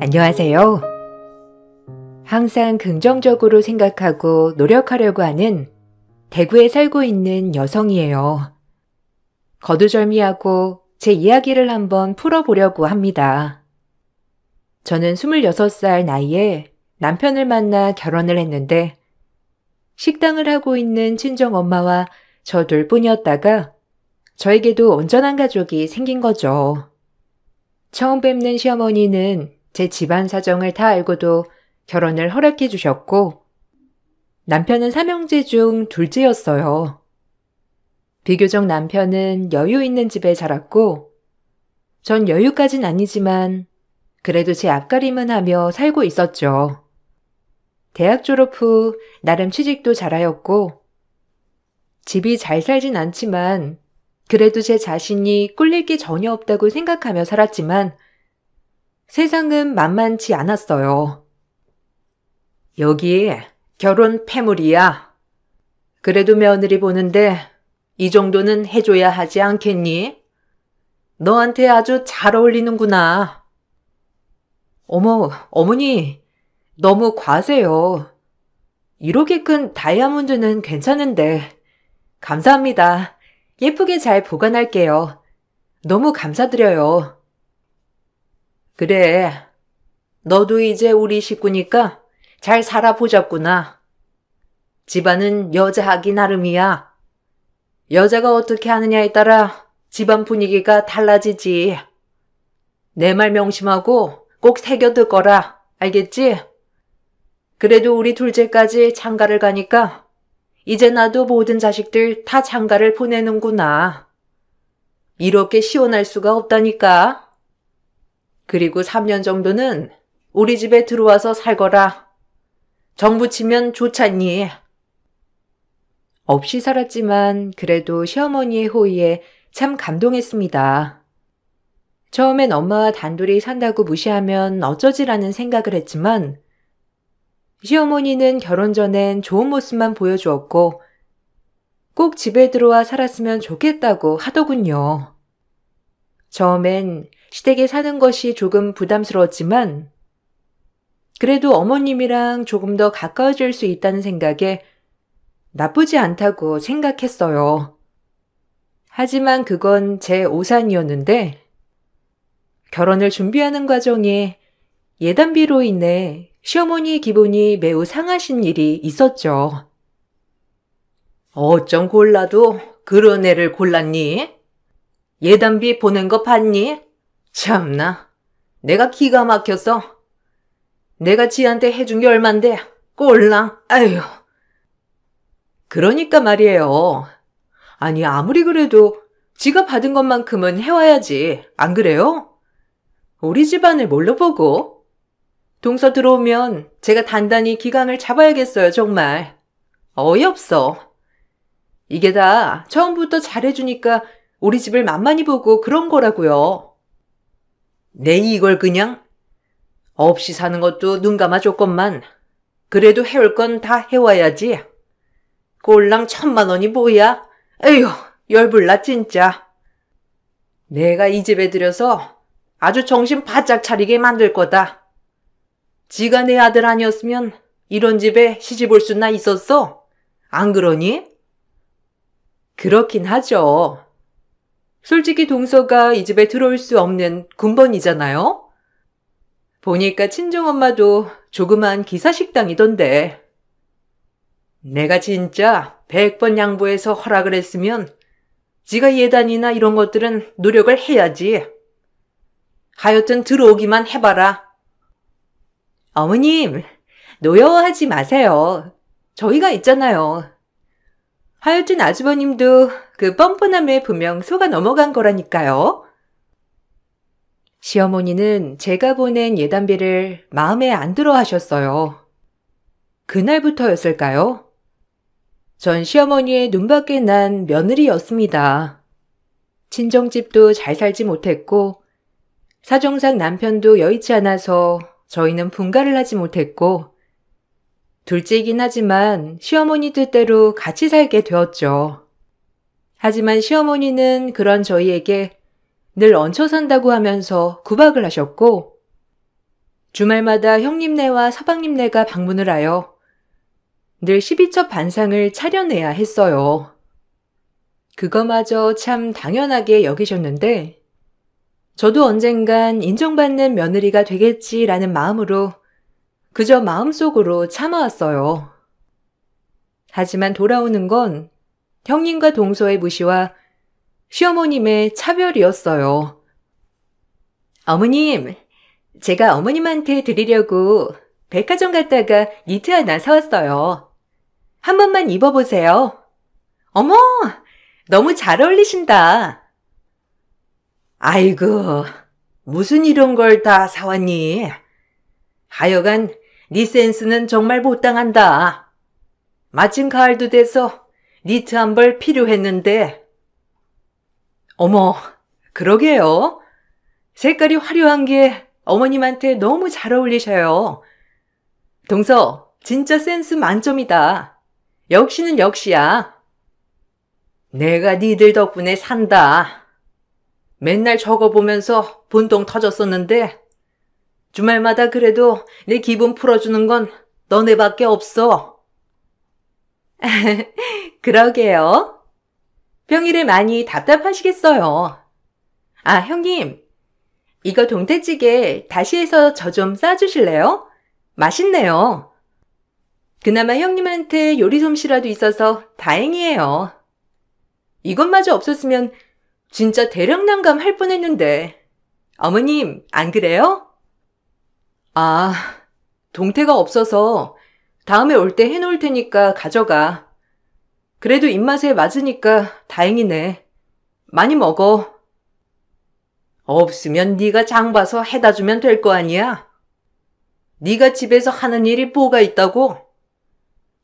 안녕하세요. 항상 긍정적으로 생각하고 노력하려고 하는 대구에 살고 있는 여성이에요. 거두절미하고 제 이야기를 한번 풀어보려고 합니다. 저는 26살 나이에 남편을 만나 결혼을 했는데 식당을 하고 있는 친정엄마와 저 둘뿐이었다가 저에게도 온전한 가족이 생긴 거죠. 처음 뵙는 시어머니는 제 집안 사정을 다 알고도 결혼을 허락해 주셨고 남편은 삼형제 중 둘째였어요. 비교적 남편은 여유 있는 집에 자랐고 전 여유까진 아니지만 그래도 제 앞가림은 하며 살고 있었죠. 대학 졸업 후 나름 취직도 잘하였고 집이 잘 살진 않지만 그래도 제 자신이 꿀릴 게 전혀 없다고 생각하며 살았지만 세상은 만만치 않았어요. 여기 결혼 패물이야. 그래도 며느리 보는데 이 정도는 해줘야 하지 않겠니? 너한테 아주 잘 어울리는구나. 어머, 어머니, 너무 과세요. 이렇게 큰 다이아몬드는 괜찮은데. 감사합니다. 예쁘게 잘 보관할게요. 너무 감사드려요. 그래, 너도 이제 우리 식구니까 잘 살아보자꾸나. 집안은 여자 하기 나름이야. 여자가 어떻게 하느냐에 따라 집안 분위기가 달라지지. 내 말 명심하고 꼭 새겨둘 거라, 알겠지? 그래도 우리 둘째까지 장가를 가니까 이제 나도 모든 자식들 다 장가를 보내는구나. 이렇게 시원할 수가 없다니까. 그리고 3년 정도는 우리 집에 들어와서 살거라. 정부 치면 좋잖니. 없이 살았지만 그래도 시어머니의 호의에 참 감동했습니다. 처음엔 엄마와 단둘이 산다고 무시하면 어쩌지라는 생각을 했지만 시어머니는 결혼 전엔 좋은 모습만 보여주었고 꼭 집에 들어와 살았으면 좋겠다고 하더군요. 처음엔 시댁에 사는 것이 조금 부담스러웠지만 그래도 어머님이랑 조금 더 가까워질 수 있다는 생각에 나쁘지 않다고 생각했어요. 하지만 그건 제 오산이었는데 결혼을 준비하는 과정에 예단비로 인해 시어머니의 기분이 매우 상하신 일이 있었죠. 어쩜 골라도 그런 애를 골랐니? 예단비 보낸 거 봤니? 참나, 내가 기가 막혀서. 내가 지한테 해준 게 얼만데 꼴랑, 아휴. 그러니까 말이에요. 아니 아무리 그래도 지가 받은 것만큼은 해와야지, 안 그래요? 우리 집안을 뭘로 보고? 동서 들어오면 제가 단단히 기강을 잡아야겠어요, 정말. 어이없어. 이게 다 처음부터 잘해주니까 우리 집을 만만히 보고 그런 거라고요. 내 이걸 그냥 없이 사는 것도 눈 감아줬건만 그래도 해올 건 다 해와야지. 꼴랑 1,000만 원이 뭐야? 에휴, 열불나 진짜. 내가 이 집에 들여서 아주 정신 바짝 차리게 만들 거다. 지가 내 아들 아니었으면 이런 집에 시집 올 수나 있었어? 안 그러니? 그렇긴 하죠. 솔직히 동서가 이 집에 들어올 수 없는 군번이잖아요? 보니까 친정엄마도 조그만 기사식당이던데. 내가 진짜 100번 양보해서 허락을 했으면 지가 예단이나 이런 것들은 노력을 해야지. 하여튼 들어오기만 해봐라. 어머님, 노여워하지 마세요. 저희가 있잖아요. 하여튼 아주버님도 그 뻔뻔함에 분명 속아 넘어간 거라니까요. 시어머니는 제가 보낸 예단비를 마음에 안 들어 하셨어요. 그날부터였을까요? 전 시어머니의 눈밖에 난 며느리였습니다. 친정집도 잘 살지 못했고 사정상 남편도 여의치 않아서 저희는 분가를 하지 못했고 둘째이긴 하지만 시어머니 뜻대로 같이 살게 되었죠. 하지만 시어머니는 그런 저희에게 늘 얹혀 산다고 하면서 구박을 하셨고 주말마다 형님네와 서방님네가 방문을 하여 늘 12첩 반상을 차려내야 했어요. 그거마저 참 당연하게 여기셨는데 저도 언젠간 인정받는 며느리가 되겠지라는 마음으로 그저 마음속으로 참아왔어요. 하지만 돌아오는 건 형님과 동서의 무시와 시어머님의 차별이었어요. 어머님, 제가 어머님한테 드리려고 백화점 갔다가 니트 하나 사왔어요. 한 번만 입어보세요. 어머, 너무 잘 어울리신다. 아이고, 무슨 이런 걸 다 사왔니? 하여간 네 센스는 정말 못당한다. 마침 가을도 돼서 니트 한 벌 필요했는데. 어머, 그러게요. 색깔이 화려한 게 어머님한테 너무 잘 어울리셔요. 동서, 진짜 센스 만점이다. 역시는 역시야. 내가 니들 덕분에 산다. 맨날 저거 보면서 분통 터졌었는데 주말마다 그래도 내 기분 풀어주는 건 너네밖에 없어. 그러게요. 평일에 많이 답답하시겠어요. 아, 형님. 이거 동태찌개 다시 해서 저 좀 싸주실래요? 맛있네요. 그나마 형님한테 요리 솜씨라도 있어서 다행이에요. 이것마저 없었으면 진짜 대량 난감할 뻔했는데. 어머님, 안 그래요? 아, 동태가 없어서 다음에 올 때 해놓을 테니까 가져가. 그래도 입맛에 맞으니까 다행이네. 많이 먹어. 없으면 네가 장 봐서 해다 주면 될 거 아니야? 네가 집에서 하는 일이 뭐가 있다고?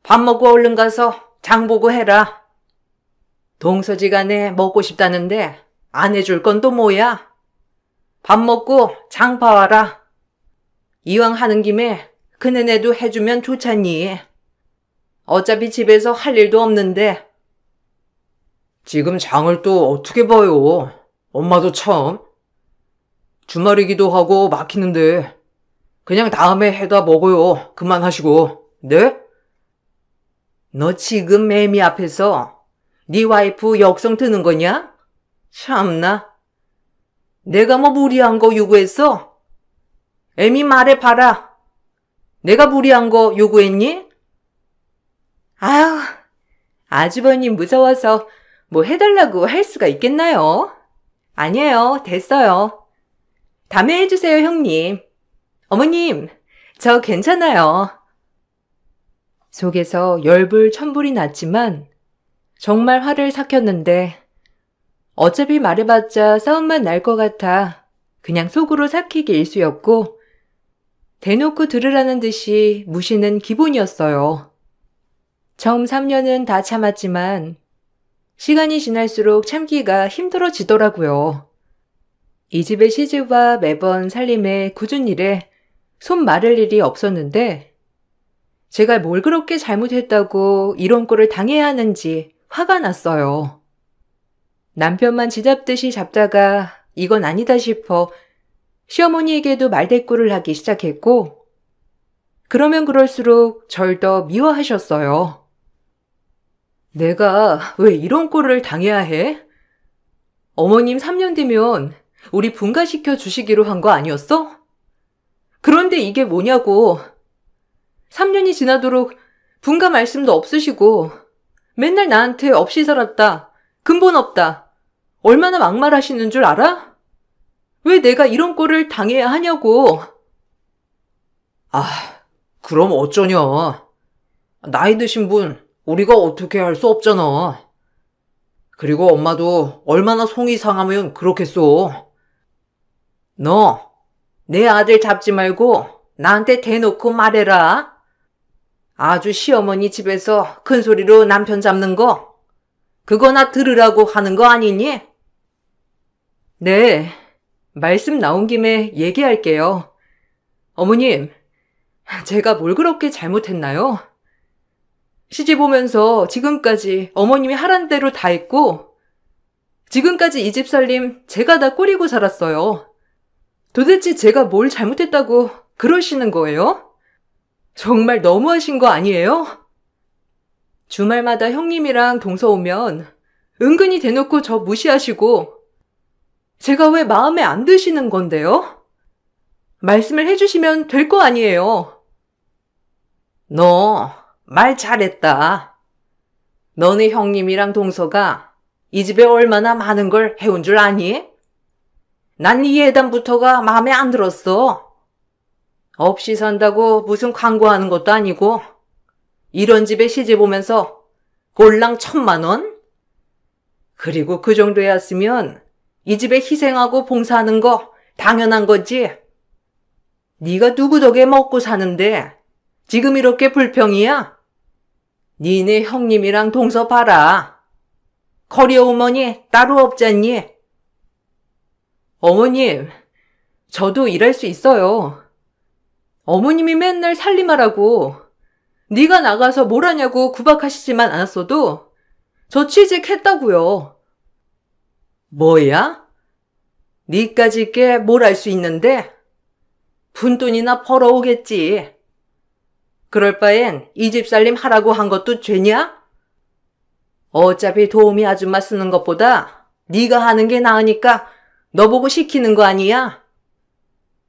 밥 먹고 얼른 가서 장 보고 해라. 동서지간에 먹고 싶다는데 안 해줄 건 또 뭐야? 밥 먹고 장 봐와라. 이왕 하는 김에 그네네도 해주면 좋잖니. 어차피 집에서 할 일도 없는데. 지금 장을 또 어떻게 봐요? 엄마도 참. 주말이기도 하고 막히는데 그냥 다음에 해다 먹어요. 그만하시고. 네? 너 지금 매미 앞에서 네 와이프 역성 드는 거냐? 참나. 내가 뭐 무리한 거 요구했어? 애미 말해봐라. 내가 무리한 거 요구했니? 아휴, 아주버님 무서워서 뭐 해달라고 할 수가 있겠나요? 아니에요, 됐어요. 다음에 해주세요, 형님. 어머님, 저 괜찮아요. 속에서 열불 천불이 났지만 정말 화를 삭혔는데 어차피 말해봤자 싸움만 날 것 같아 그냥 속으로 삭히기 일쑤였고 대놓고 들으라는 듯이 무시는 기본이었어요. 처음 3년은 다 참았지만 시간이 지날수록 참기가 힘들어지더라고요. 이 집의 시집과 매번 살림의 굳은 일에 손 마를 일이 없었는데 제가 뭘 그렇게 잘못했다고 이런 꼴을 당해야 하는지 화가 났어요. 남편만 쥐잡듯이 잡다가 이건 아니다 싶어 시어머니에게도 말대꾸를 하기 시작했고 그러면 그럴수록 절 더 미워하셨어요. 내가 왜 이런 꼴을 당해야 해? 어머님 3년 뒤면 우리 분가시켜 주시기로 한 거 아니었어? 그런데 이게 뭐냐고. 3년이 지나도록 분가 말씀도 없으시고 맨날 나한테 없이 살았다. 근본 없다. 얼마나 막말하시는 줄 알아? 왜 내가 이런 꼴을 당해야 하냐고. 아, 그럼 어쩌냐. 나이 드신 분 우리가 어떻게 할 수 없잖아. 그리고 엄마도 얼마나 속이 상하면 그렇겠소. 너, 내 아들 잡지 말고 나한테 대놓고 말해라. 아주 시어머니 집에서 큰 소리로 남편 잡는 거, 그거나 들으라고 하는 거 아니니? 네, 말씀 나온 김에 얘기할게요. 어머님, 제가 뭘 그렇게 잘못했나요? 시집 오면서 지금까지 어머님이 하란 대로 다 했고 지금까지 이 집 살림 제가 다 꾸리고 살았어요. 도대체 제가 뭘 잘못했다고 그러시는 거예요? 정말 너무하신 거 아니에요? 주말마다 형님이랑 동서 오면 은근히 대놓고 저 무시하시고 제가 왜 마음에 안 드시는 건데요? 말씀을 해주시면 될 거 아니에요. 너 말 잘했다. 너네 형님이랑 동서가 이 집에 얼마나 많은 걸 해온 줄 아니? 난 이 예단부터가 마음에 안 들었어. 없이 산다고 무슨 광고하는 것도 아니고 이런 집에 시집 오면서 꼴랑 1,000만 원? 그리고 그 정도였으면 이 집에 희생하고 봉사하는 거 당연한 거지. 네가 누구 덕에 먹고 사는데 지금 이렇게 불평이야? 니네 형님이랑 동서 봐라. 커리어 우먼이 따로 없잖니? 어머님, 저도 일할 수 있어요. 어머님이 맨날 살림하라고 네가 나가서 뭘 하냐고 구박하시지만 않았어도 저 취직했다고요. 뭐야? 니까짓 게 뭘 할 수 있는데? 푼돈이나 벌어오겠지. 그럴 바엔 이 집 살림 하라고 한 것도 죄냐? 어차피 도우미 아줌마 쓰는 것보다 네가 하는 게 나으니까 너 보고 시키는 거 아니야?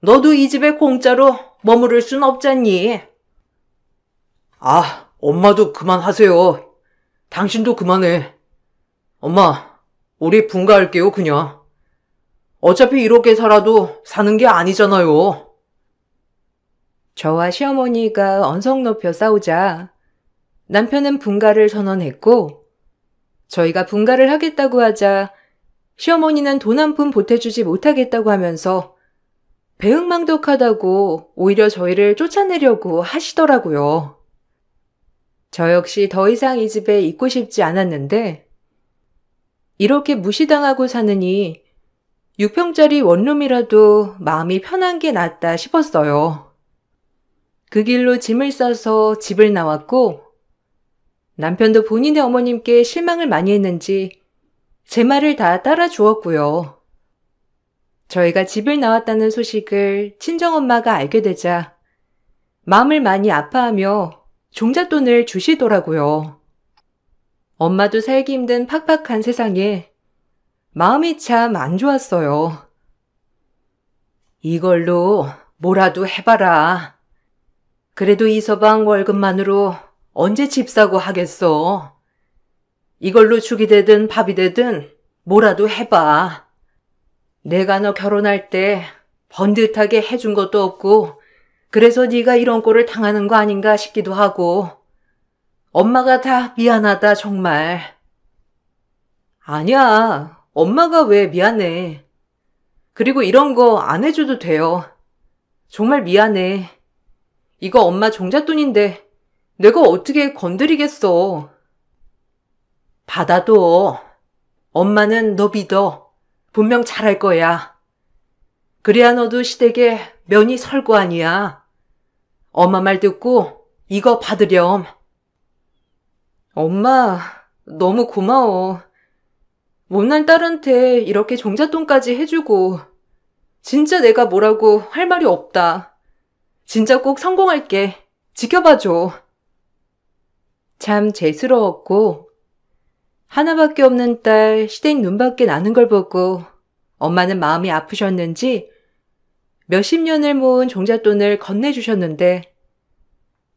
너도 이 집에 공짜로 머무를 순 없잖니. 아, 엄마도 그만하세요. 당신도 그만해. 엄마, 우리 분가할게요, 그냥. 어차피 이렇게 살아도 사는 게 아니잖아요. 저와 시어머니가 언성 높여 싸우자 남편은 분가를 선언했고 저희가 분가를 하겠다고 하자 시어머니는 돈 한 푼 보태주지 못하겠다고 하면서 배은망덕하다고 오히려 저희를 쫓아내려고 하시더라고요. 저 역시 더 이상 이 집에 있고 싶지 않았는데 이렇게 무시당하고 사느니 6평짜리 원룸이라도 마음이 편한 게 낫다 싶었어요. 그 길로 짐을 싸서 집을 나왔고 남편도 본인의 어머님께 실망을 많이 했는지 제 말을 다 따라 주었고요. 저희가 집을 나왔다는 소식을 친정엄마가 알게 되자 마음을 많이 아파하며 종잣돈을 주시더라고요. 엄마도 살기 힘든 팍팍한 세상에 마음이 참 안 좋았어요. 이걸로 뭐라도 해봐라. 그래도 이 서방 월급만으로 언제 집 사고 하겠어. 이걸로 죽이 되든 밥이 되든 뭐라도 해봐. 내가 너 결혼할 때 번듯하게 해준 것도 없고 그래서 네가 이런 꼴을 당하는 거 아닌가 싶기도 하고 엄마가 다 미안하다 정말. 아니야. 엄마가 왜 미안해. 그리고 이런 거 안 해줘도 돼요. 정말 미안해. 이거 엄마 종잣돈인데 내가 어떻게 건드리겠어. 받아도 엄마는 너 믿어. 분명 잘할 거야. 그래야 너도 시댁에 면이 설 거 아니야. 엄마 말 듣고 이거 받으렴. 엄마, 너무 고마워. 못난 딸한테 이렇게 종잣돈까지 해주고 진짜 내가 뭐라고 할 말이 없다. 진짜 꼭 성공할게. 지켜봐줘. 참 재스러웠고 하나밖에 없는 딸 시댁 눈밖에 나는 걸 보고 엄마는 마음이 아프셨는지 몇십 년을 모은 종잣돈을 건네주셨는데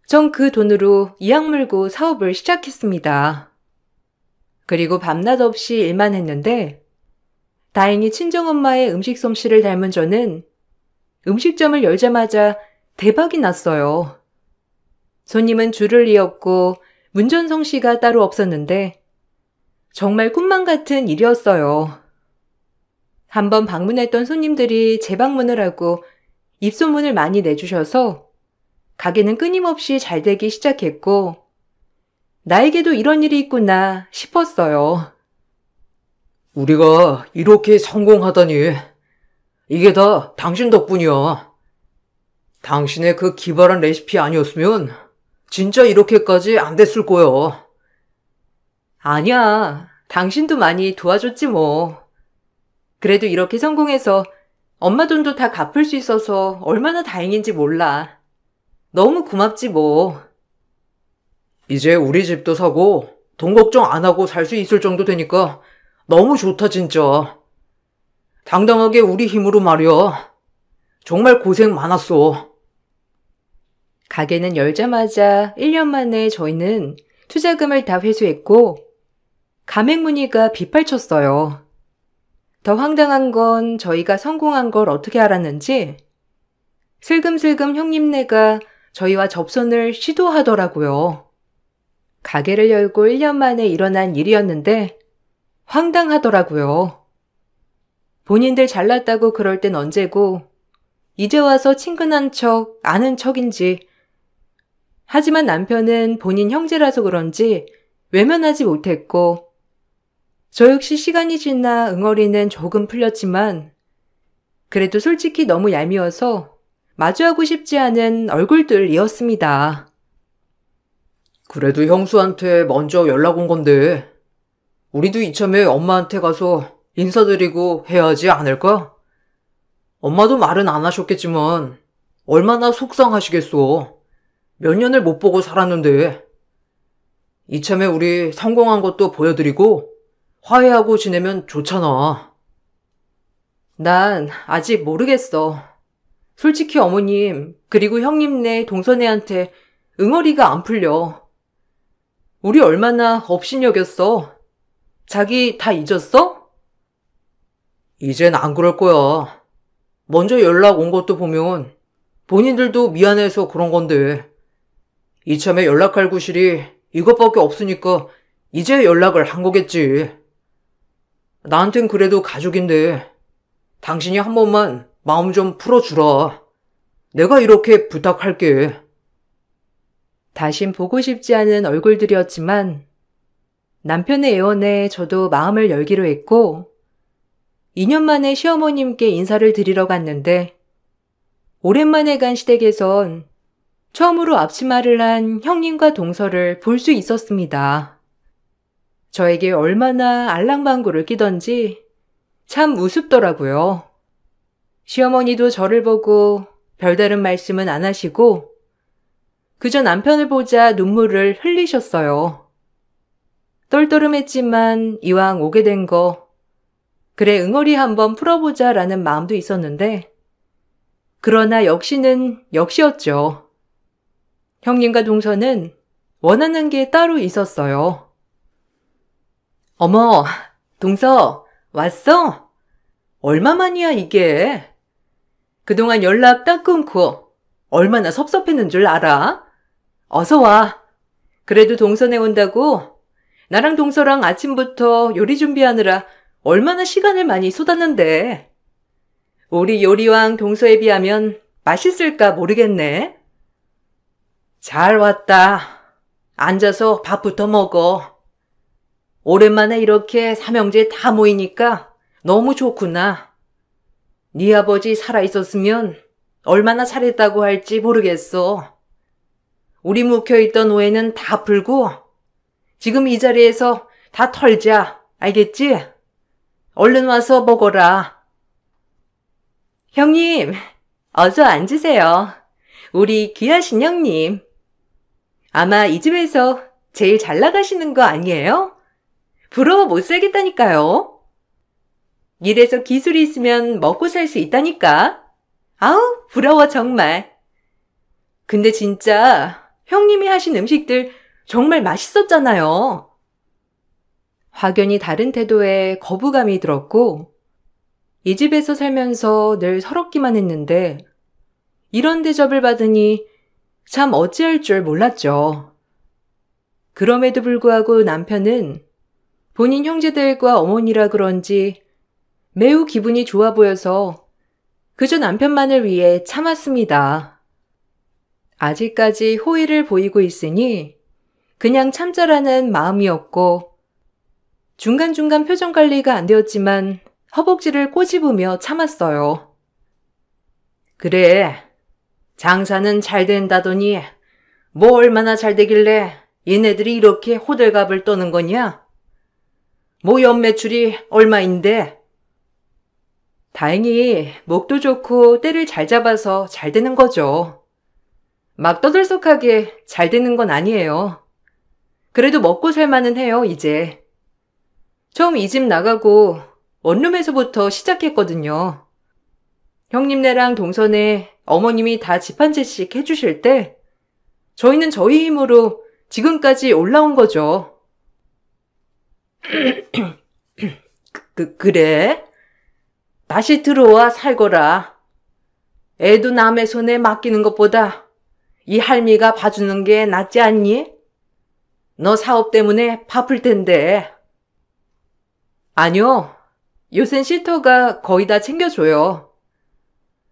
전 그 돈으로 이악 물고 사업을 시작했습니다. 그리고 밤낮 없이 일만 했는데 다행히 친정엄마의 음식 솜씨를 닮은 저는 음식점을 열자마자 대박이 났어요. 손님은 줄을 이었고 문전성시가 따로 없었는데 정말 꿈만 같은 일이었어요. 한번 방문했던 손님들이 재방문을 하고 입소문을 많이 내주셔서 가게는 끊임없이 잘 되기 시작했고 나에게도 이런 일이 있구나 싶었어요. 우리가 이렇게 성공하다니 이게 다 당신 덕분이야. 당신의 그 기발한 레시피 아니었으면 진짜 이렇게까지 안 됐을 거야. 아니야. 당신도 많이 도와줬지 뭐. 그래도 이렇게 성공해서 엄마 돈도 다 갚을 수 있어서 얼마나 다행인지 몰라. 너무 고맙지 뭐. 이제 우리 집도 사고 돈 걱정 안 하고 살 수 있을 정도 되니까 너무 좋다 진짜. 당당하게 우리 힘으로 말이야. 정말 고생 많았어. 가게는 열자마자 1년 만에 저희는 투자금을 다 회수했고 가맹 문의가 빗발쳤어요. 더 황당한 건 저희가 성공한 걸 어떻게 알았는지 슬금슬금 형님네가 저희와 접선을 시도하더라고요. 가게를 열고 1년 만에 일어난 일이었는데 황당하더라고요. 본인들 잘났다고 그럴 땐 언제고 이제 와서 친근한 척, 아는 척인지. 하지만 남편은 본인 형제라서 그런지 외면하지 못했고 저 역시 시간이 지나 응어리는 조금 풀렸지만 그래도 솔직히 너무 얄미워서 마주하고 싶지 않은 얼굴들이었습니다. 그래도 형수한테 먼저 연락 온 건데 우리도 이참에 엄마한테 가서 인사드리고 해야지 않을까? 엄마도 말은 안 하셨겠지만 얼마나 속상하시겠어. 몇 년을 못 보고 살았는데. 이참에 우리 성공한 것도 보여드리고 화해하고 지내면 좋잖아. 난 아직 모르겠어. 솔직히 어머님 그리고 형님네 동선애한테 응어리가 안 풀려. 우리 얼마나 업신여겼어. 자기 다 잊었어? 이젠 안 그럴 거야. 먼저 연락 온 것도 보면 본인들도 미안해서 그런 건데 이참에 연락할 구실이 이것밖에 없으니까 이제 연락을 한 거겠지. 나한텐 그래도 가족인데 당신이 한 번만 마음 좀 풀어주라. 내가 이렇게 부탁할게. 다신 보고 싶지 않은 얼굴들이었지만 남편의 애원에 저도 마음을 열기로 했고 2년 만에 시어머님께 인사를 드리러 갔는데 오랜만에 간 시댁에선 처음으로 앞치마를 한 형님과 동서를 볼 수 있었습니다. 저에게 얼마나 알랑방구를 끼던지 참 우습더라고요. 시어머니도 저를 보고 별다른 말씀은 안 하시고 그저 남편을 보자 눈물을 흘리셨어요. 떨떠름했지만 이왕 오게 된 거 그래 응어리 한번 풀어보자라는 마음도 있었는데 그러나 역시는 역시였죠. 형님과 동서는 원하는 게 따로 있었어요. 어머, 동서 왔어? 얼마만이야 이게? 그동안 연락 딱 끊고 얼마나 섭섭했는 줄 알아? 어서 와. 그래도 동서네 온다고 나랑 동서랑 아침부터 요리 준비하느라 얼마나 시간을 많이 쏟았는데. 우리 요리왕 동서에 비하면 맛있을까 모르겠네. 잘 왔다. 앉아서 밥부터 먹어. 오랜만에 이렇게 삼형제 다 모이니까 너무 좋구나. 네 아버지 살아있었으면 얼마나 잘했다고 할지 모르겠어. 우리 묵혀있던 오해는 다 풀고 지금 이 자리에서 다 털자. 알겠지? 얼른 와서 먹어라. 형님, 어서 앉으세요. 우리 귀하신 형님. 아마 이 집에서 제일 잘 나가시는 거 아니에요? 부러워 못 살겠다니까요. 일에서 기술이 있으면 먹고 살 수 있다니까. 아우, 부러워 정말. 근데 진짜 형님이 하신 음식들 정말 맛있었잖아요. 확연히 다른 태도에 거부감이 들었고 이 집에서 살면서 늘 서럽기만 했는데 이런 대접을 받으니 참 어찌할 줄 몰랐죠. 그럼에도 불구하고 남편은 본인 형제들과 어머니라 그런지 매우 기분이 좋아 보여서 그저 남편만을 위해 참았습니다. 아직까지 호의를 보이고 있으니 그냥 참자라는 마음이었고 중간중간 표정 관리가 안 되었지만 허벅지를 꼬집으며 참았어요. 그래, 장사는 잘 된다더니 뭐 얼마나 잘 되길래 얘네들이 이렇게 호들갑을 떠는 거냐? 뭐 연매출이 얼마인데? 다행히 목도 좋고 때를 잘 잡아서 잘 되는 거죠. 막 떠들썩하게 잘 되는 건 아니에요. 그래도 먹고 살만은 해요, 이제. 처음 이 집 나가고 원룸에서부터 시작했거든요. 형님네랑 동선에 어머님이 다 집 한 채씩 해주실 때 저희는 저희 힘으로 지금까지 올라온 거죠. 그래? 다시 들어와 살거라. 애도 남의 손에 맡기는 것보다 이 할미가 봐주는 게 낫지 않니? 너 사업 때문에 바쁠 텐데. 아니요. 요샌 시터가 거의 다 챙겨줘요.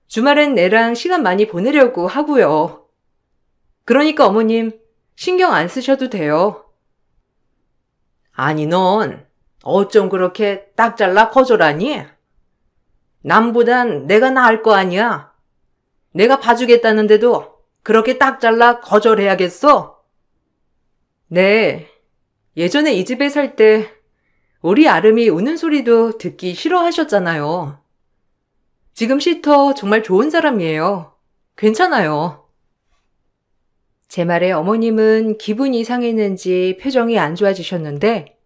주말엔 애랑 시간 많이 보내려고 하고요. 그러니까 어머님 신경 안 쓰셔도 돼요. 아니 넌 어쩜 그렇게 딱 잘라 거절하니? 남보단 내가 나을 거 아니야. 내가 봐주겠다는데도 그렇게 딱 잘라 거절해야겠어? 네. 예전에 이 집에 살 때 우리 아름이 우는 소리도 듣기 싫어하셨잖아요. 지금 시터 정말 좋은 사람이에요. 괜찮아요. 제 말에 어머님은 기분이 상했는지 표정이 안 좋아지셨는데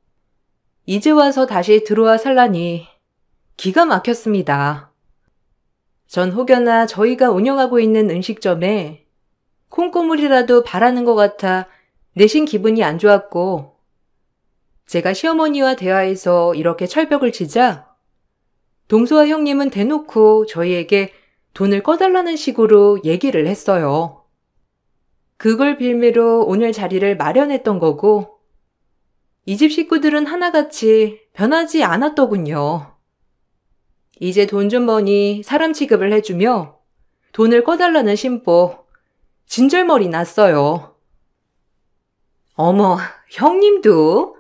이제 와서 다시 들어와 살라니 기가 막혔습니다. 전 혹여나 저희가 운영하고 있는 음식점에 콩고물이라도 바라는 것 같아 내심 기분이 안 좋았고 제가 시어머니와 대화해서 이렇게 철벽을 치자 동서와 형님은 대놓고 저희에게 돈을 꺼달라는 식으로 얘기를 했어요. 그걸 빌미로 오늘 자리를 마련했던 거고 이 집 식구들은 하나같이 변하지 않았더군요. 이제 돈 좀 버니 사람 취급을 해주며 돈을 꺼달라는 심보 진절머리 났어요. 어머, 형님도?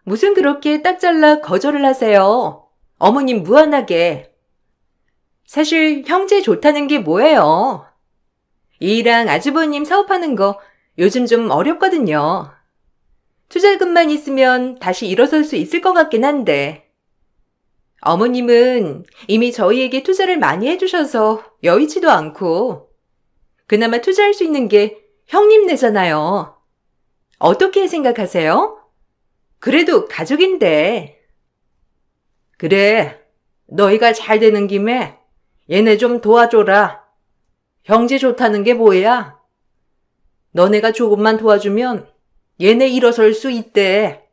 무슨 그렇게 딱 잘라 거절을 하세요? 어머님 무한하게. 사실 형제 좋다는 게 뭐예요? 이랑 아주버님 사업하는 거 요즘 좀 어렵거든요. 투자금만 있으면 다시 일어설 수 있을 것 같긴 한데. 어머님은 이미 저희에게 투자를 많이 해주셔서 여의치도 않고 그나마 투자할 수 있는 게 형님네잖아요. 어떻게 생각하세요? 그래도 가족인데. 그래, 너희가 잘 되는 김에 얘네 좀 도와줘라. 형제 좋다는 게 뭐야? 너네가 조금만 도와주면 얘네 일어설 수 있대.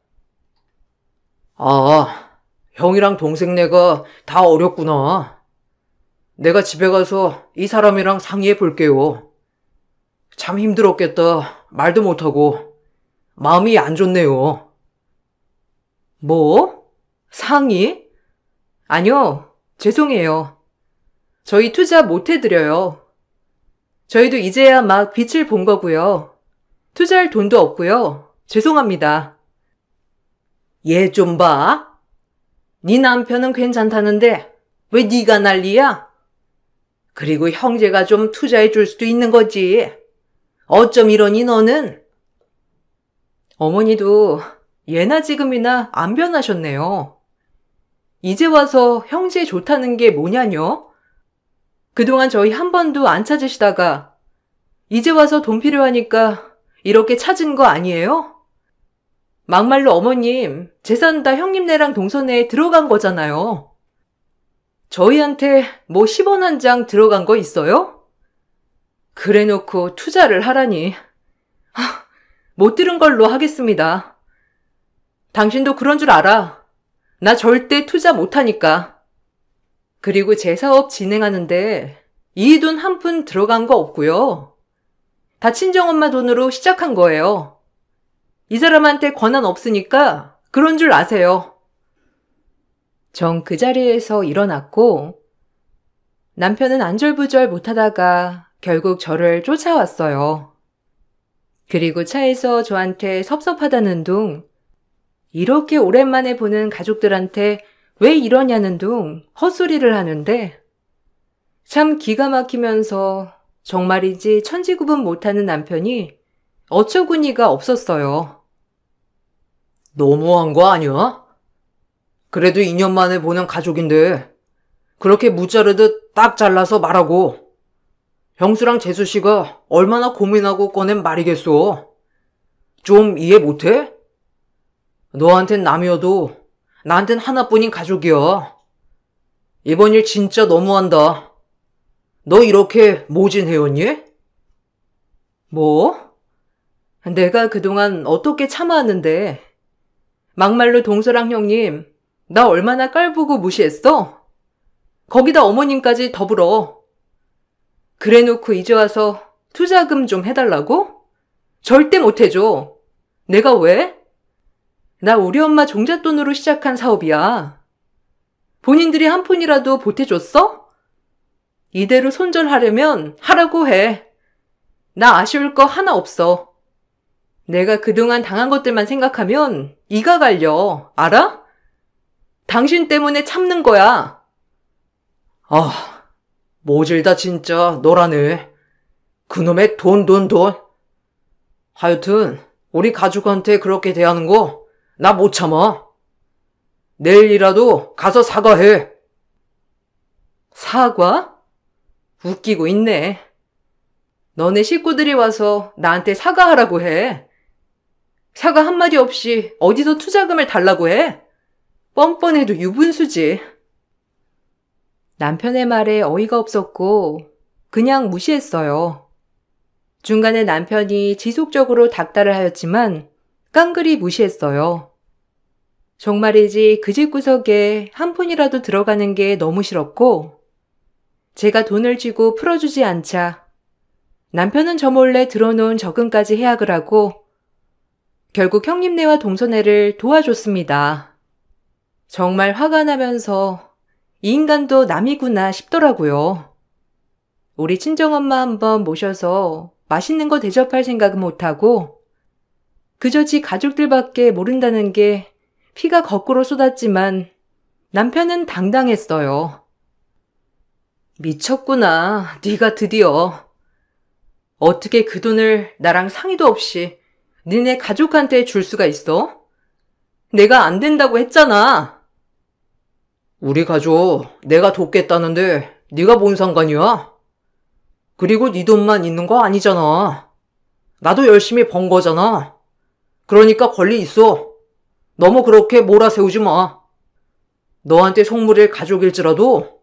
아, 형이랑 동생네가 다 어렵구나. 내가 집에 가서 이 사람이랑 상의해 볼게요. 참 힘들었겠다. 말도 못하고. 마음이 안 좋네요. 뭐? 상의? 아니요. 죄송해요. 저희 투자 못 해드려요. 저희도 이제야 막 빛을 본 거고요. 투자할 돈도 없고요. 죄송합니다. 얘 좀 봐. 네 남편은 괜찮다는데 왜 네가 난리야? 그리고 형제가 좀 투자해 줄 수도 있는 거지. 어쩜 이러니 너는? 어머니도 예나 지금이나 안 변하셨네요. 이제 와서 형제 좋다는 게 뭐냐뇨? 그동안 저희 한 번도 안 찾으시다가 이제 와서 돈 필요하니까 이렇게 찾은 거 아니에요? 막말로 어머님 재산 다 형님네랑 동선에 들어간 거잖아요. 저희한테 뭐 10원 한 장 들어간 거 있어요? 그래놓고 투자를 하라니. 못 들은 걸로 하겠습니다. 당신도 그런 줄 알아. 나 절대 투자 못하니까. 그리고 제 사업 진행하는데 이 돈 한 푼 들어간 거 없고요. 다 친정엄마 돈으로 시작한 거예요. 이 사람한테 권한 없으니까 그런 줄 아세요. 전 그 자리에서 일어났고 남편은 안절부절 못하다가 결국 저를 쫓아왔어요. 그리고 차에서 저한테 섭섭하다는 둥, 이렇게 오랜만에 보는 가족들한테 왜 이러냐는 둥 헛소리를 하는데 참 기가 막히면서 정말이지 천지구분 못하는 남편이 어처구니가 없었어요. 너무한 거 아니야? 그래도 2년 만에 보는 가족인데 그렇게 무자르듯 딱 잘라서 말하고. 형수랑 재수 씨가 얼마나 고민하고 꺼낸 말이겠소. 좀 이해 못해? 너한텐 남이어도 나한텐 하나뿐인 가족이야. 이번 일 진짜 너무한다. 너 이렇게 모진해였니? 뭐? 내가 그동안 어떻게 참아왔는데. 막말로 동서랑 형님, 나 얼마나 깔보고 무시했어? 거기다 어머님까지 더불어. 그래놓고 이제 와서 투자금 좀 해달라고? 절대 못해줘. 내가 왜? 나 우리 엄마 종잣돈으로 시작한 사업이야. 본인들이 한 푼이라도 보태줬어? 이대로 손절하려면 하라고 해. 나 아쉬울 거 하나 없어. 내가 그동안 당한 것들만 생각하면 이가 갈려. 알아? 당신 때문에 참는 거야. 아, 모질다 진짜 너라네. 그놈의 돈. 하여튼 우리 가족한테 그렇게 대하는 거 나 못 참아. 내일이라도 가서 사과해. 사과? 웃기고 있네. 너네 식구들이 와서 나한테 사과하라고 해. 사과 한마디 없이 어디서 투자금을 달라고 해? 뻔뻔해도 유분수지. 남편의 말에 어이가 없었고 그냥 무시했어요. 중간에 남편이 지속적으로 닥달을 하였지만 깡그리 무시했어요. 정말이지 그 집 구석에 한 푼이라도 들어가는 게 너무 싫었고 제가 돈을 쥐고 풀어주지 않자 남편은 저 몰래 들어놓은 적금까지 해약을 하고 결국 형님네와 동서네를 도와줬습니다. 정말 화가 나면서 이 인간도 남이구나 싶더라고요. 우리 친정엄마 한번 모셔서 맛있는 거 대접할 생각은 못하고 그저 지 가족들밖에 모른다는 게 피가 거꾸로 쏟았지만 남편은 당당했어요. 미쳤구나, 네가 드디어. 어떻게 그 돈을 나랑 상의도 없이 니네 가족한테 줄 수가 있어? 내가 안 된다고 했잖아. 우리 가족 내가 돕겠다는데 네가 뭔 상관이야? 그리고 네 돈만 있는 거 아니잖아. 나도 열심히 번 거잖아. 그러니까 권리 있어. 너무 그렇게 몰아세우지 마. 너한테 속물일 가족일지라도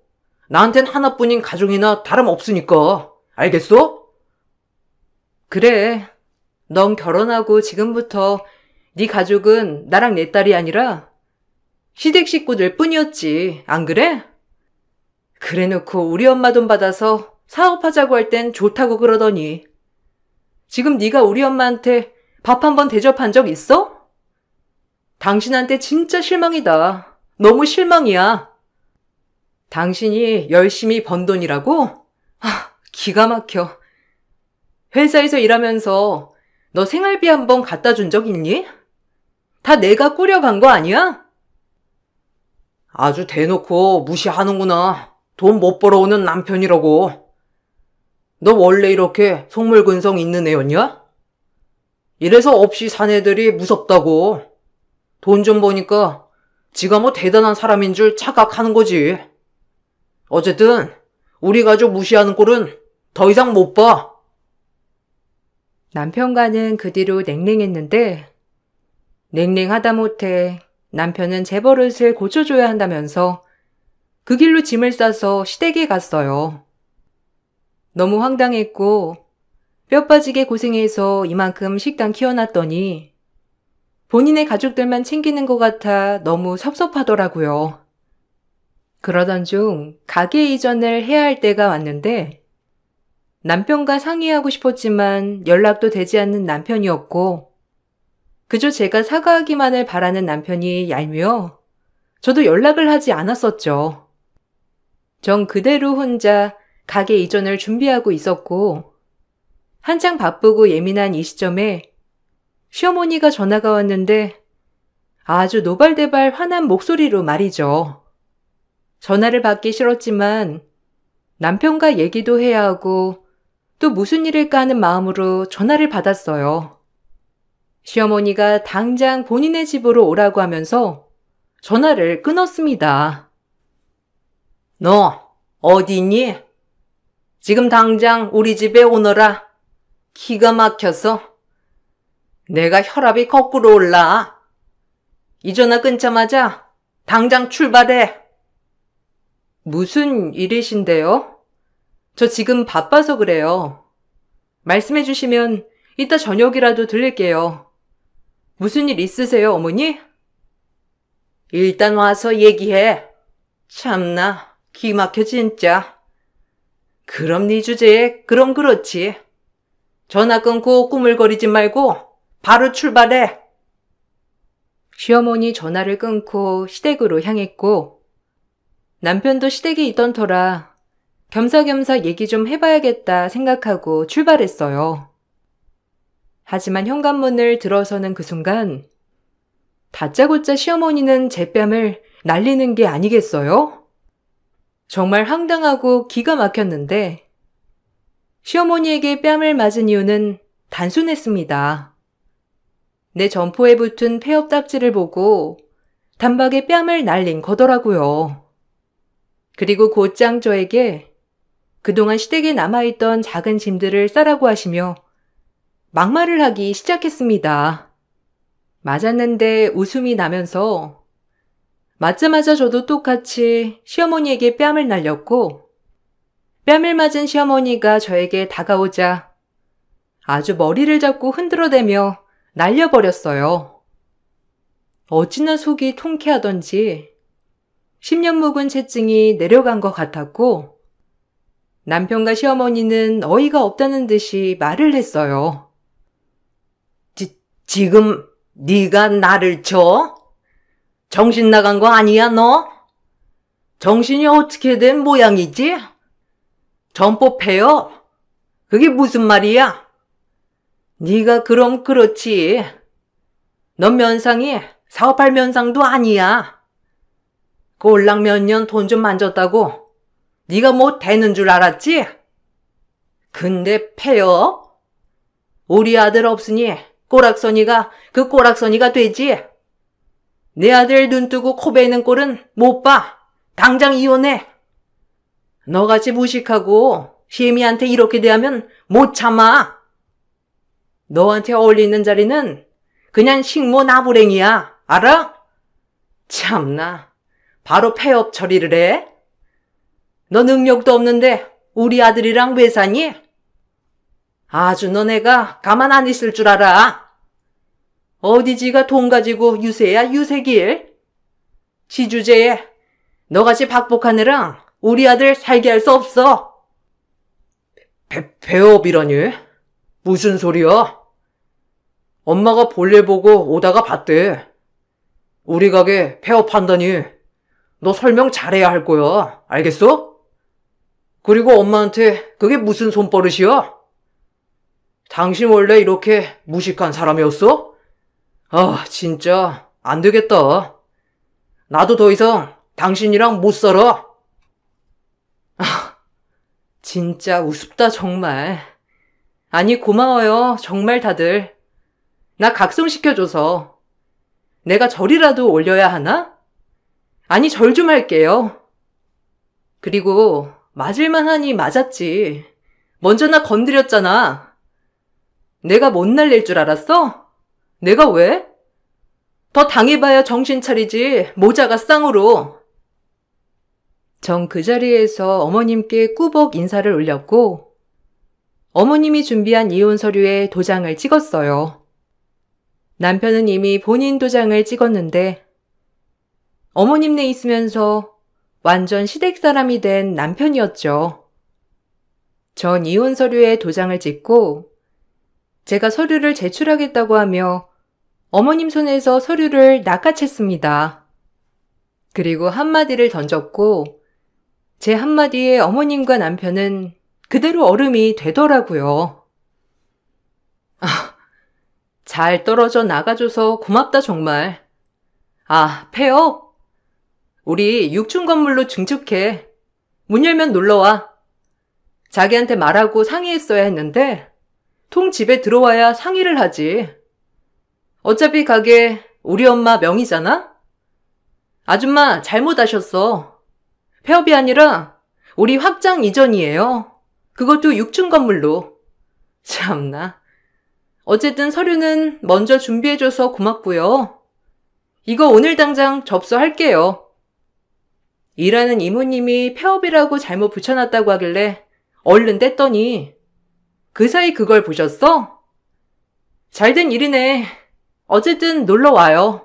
나한텐 하나뿐인 가족이나 다름없으니까. 알겠어? 그래. 넌 결혼하고 지금부터 네 가족은 나랑 내 딸이 아니라 시댁 식구들 뿐이었지. 안 그래? 그래놓고 우리 엄마 돈 받아서 사업하자고 할 땐 좋다고 그러더니 지금 네가 우리 엄마한테 밥 한 번 대접한 적 있어? 당신한테 진짜 실망이다. 너무 실망이야. 당신이 열심히 번 돈이라고? 기가 막혀. 회사에서 일하면서 너 생활비 한 번 갖다 준 적 있니? 다 내가 꾸려간 거 아니야? 아주 대놓고 무시하는구나. 돈 못 벌어오는 남편이라고. 너 원래 이렇게 속물근성 있는 애였냐? 이래서 없이 산 애들이 무섭다고. 돈 좀 버니까 지가 뭐 대단한 사람인 줄 착각하는 거지. 어쨌든 우리 가족 무시하는 꼴은 더 이상 못 봐. 남편과는 그 뒤로 냉랭했는데 냉랭하다 못해 남편은 제 버릇을 고쳐줘야 한다면서 그 길로 짐을 싸서 시댁에 갔어요. 너무 황당했고 뼈 빠지게 고생해서 이만큼 식당 키워놨더니 본인의 가족들만 챙기는 것 같아 너무 섭섭하더라고요. 그러던 중 가게 이전을 해야 할 때가 왔는데 남편과 상의하고 싶었지만 연락도 되지 않는 남편이었고 그저 제가 사과하기만을 바라는 남편이 얄미워 저도 연락을 하지 않았었죠. 전 그대로 혼자 가게 이전을 준비하고 있었고 한창 바쁘고 예민한 이 시점에 시어머니가 전화가 왔는데 아주 노발대발 화난 목소리로 말이죠. 전화를 받기 싫었지만 남편과 얘기도 해야 하고 또 무슨 일일까 하는 마음으로 전화를 받았어요. 시어머니가 당장 본인의 집으로 오라고 하면서 전화를 끊었습니다. 너 어디 있니? 지금 당장 우리 집에 오너라. 기가 막혀서 내가 혈압이 거꾸로 올라. 이 전화 끊자마자 당장 출발해. 무슨 일이신데요? 저 지금 바빠서 그래요. 말씀해 주시면 이따 저녁이라도 들릴게요. 무슨 일 있으세요, 어머니? 일단 와서 얘기해. 참나, 기 막혀 진짜. 그럼 네 주제에 그럼 그렇지. 전화 끊고 꾸물거리지 말고 바로 출발해. 시어머니 전화를 끊고 시댁으로 향했고 남편도 시댁에 있던 터라 겸사겸사 얘기 좀 해봐야겠다 생각하고 출발했어요. 하지만 현관문을 들어서는 그 순간 다짜고짜 시어머니는 제 뺨을 날리는 게 아니겠어요? 정말 황당하고 기가 막혔는데 시어머니에게 뺨을 맞은 이유는 단순했습니다. 내 점포에 붙은 폐업 딱지를 보고 단박에 뺨을 날린 거더라고요. 그리고 곧장 저에게 그동안 시댁에 남아있던 작은 짐들을 싸라고 하시며 막말을 하기 시작했습니다. 맞았는데 웃음이 나면서 맞자마자 저도 똑같이 시어머니에게 뺨을 날렸고 뺨을 맞은 시어머니가 저에게 다가오자 아주 머리를 잡고 흔들어대며 날려버렸어요. 어찌나 속이 통쾌하던지 10년 묵은 채증이 내려간 것 같았고 남편과 시어머니는 어이가 없다는 듯이 말을 했어요. 지금 네가 나를 쳐? 정신 나간 거 아니야 너? 정신이 어떻게 된 모양이지? 점포 패요? 그게 무슨 말이야? 네가 그럼 그렇지. 넌 면상이 사업할 면상도 아니야. 꼴랑 몇 년 돈 좀 만졌다고 네가 뭐 되는 줄 알았지? 근데 패요? 우리 아들 없으니 꼬락서니가 그 꼬락서니가 되지. 내 아들 눈 뜨고 코 베이는 꼴은 못 봐. 당장 이혼해. 너같이 무식하고 시애미한테 이렇게 대하면 못 참아. 너한테 어울리는 자리는 그냥 식모 나부랭이야. 알아? 참나. 바로 폐업 처리를 해? 너 능력도 없는데 우리 아들이랑 왜 사니? 아주 너네가 가만 안 있을 줄 알아. 어디 지가 돈 가지고 유세야 유세길. 지 주제에 너같이 박복한 애랑 우리 아들 살게 할 수 없어. 폐업이라니? 무슨 소리야? 엄마가 볼일 보고 오다가 봤대. 우리 가게 폐업한다니 너 설명 잘해야 할 거야. 알겠어? 그리고 엄마한테 그게 무슨 손버릇이야? 당신 원래 이렇게 무식한 사람이었어? 아, 진짜 안 되겠다. 나도 더 이상 당신이랑 못 살아. 아, 진짜 우습다 정말. 아니 고마워요 정말 다들. 나 각성시켜줘서. 내가 절이라도 올려야 하나? 아니 절 좀 할게요. 그리고 맞을만 하니 맞았지. 먼저 나 건드렸잖아. 내가 못 날릴 줄 알았어? 내가 왜? 더 당해봐야 정신 차리지 모자가 쌍으로. 전 그 자리에서 어머님께 꾸벅 인사를 올렸고 어머님이 준비한 이혼 서류에 도장을 찍었어요. 남편은 이미 본인 도장을 찍었는데 어머님네 있으면서 완전 시댁 사람이 된 남편이었죠. 전 이혼 서류에 도장을 찍고 제가 서류를 제출하겠다고 하며 어머님 손에서 서류를 낚아챘습니다. 그리고 한마디를 던졌고 제 한마디에 어머님과 남편은 그대로 얼음이 되더라고요. 잘 떨어져 나가줘서 고맙다 정말. 아, 폐업? 우리 6층 건물로 증축해. 문 열면 놀러와. 자기한테 말하고 상의했어야 했는데 통 집에 들어와야 상의를 하지. 어차피 가게 우리 엄마 명의잖아? 아줌마 잘못하셨어. 폐업이 아니라 우리 확장 이전이에요. 그것도 6층 건물로. 참나. 어쨌든 서류는 먼저 준비해줘서 고맙고요. 이거 오늘 당장 접수할게요. 일하는 이모님이 폐업이라고 잘못 붙여놨다고 하길래 얼른 뗐더니 그 사이 그걸 보셨어? 잘된 일이네. 어쨌든 놀러와요.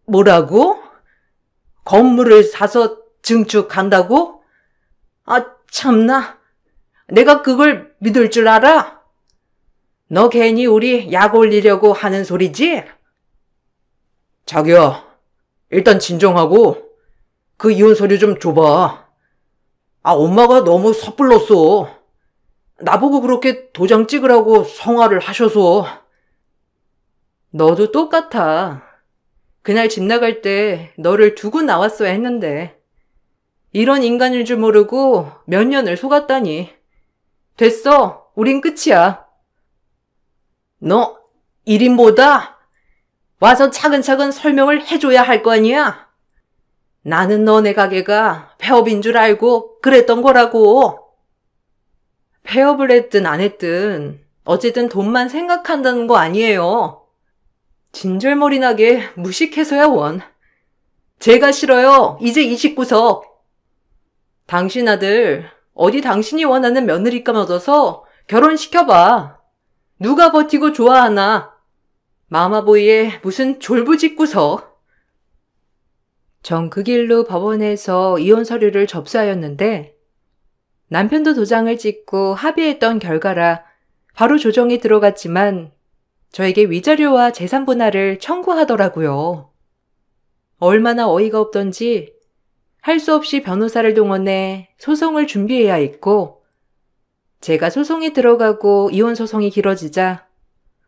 뭐라고? 건물을 사서 증축 간다고? 아, 참나. 내가 그걸 믿을 줄 알아? 너 괜히 우리 약 올리려고 하는 소리지? 자기야, 일단 진정하고 그 이혼 서류 좀 줘봐. 아, 엄마가 너무 섣불렀어. 나보고 그렇게 도장 찍으라고 성화를 하셔서. 너도 똑같아. 그날 집 나갈 때 너를 두고 나왔어야 했는데. 이런 인간일 줄 모르고 몇 년을 속았다니. 됐어. 우린 끝이야. 너 1인보다 와서 차근차근 설명을 해줘야 할 거 아니야? 나는 너네 가게가 폐업인 줄 알고 그랬던 거라고. 폐업을 했든 안 했든 어쨌든 돈만 생각한다는 거 아니에요. 진절머리 나게 무식해서야 원. 제가 싫어요. 이제 29석. 당신 아들 어디 당신이 원하는 며느리감 얻어서 결혼시켜봐. 누가 버티고 좋아하나. 마마보이의 무슨 졸부짓구석. 전 그 길로 법원에서 이혼 서류를 접수하였는데 남편도 도장을 찍고 합의했던 결과라 바로 조정이 들어갔지만 저에게 위자료와 재산 분할을 청구하더라고요. 얼마나 어이가 없던지 할 수 없이 변호사를 동원해 소송을 준비해야 했고 제가 소송에 들어가고 이혼 소송이 길어지자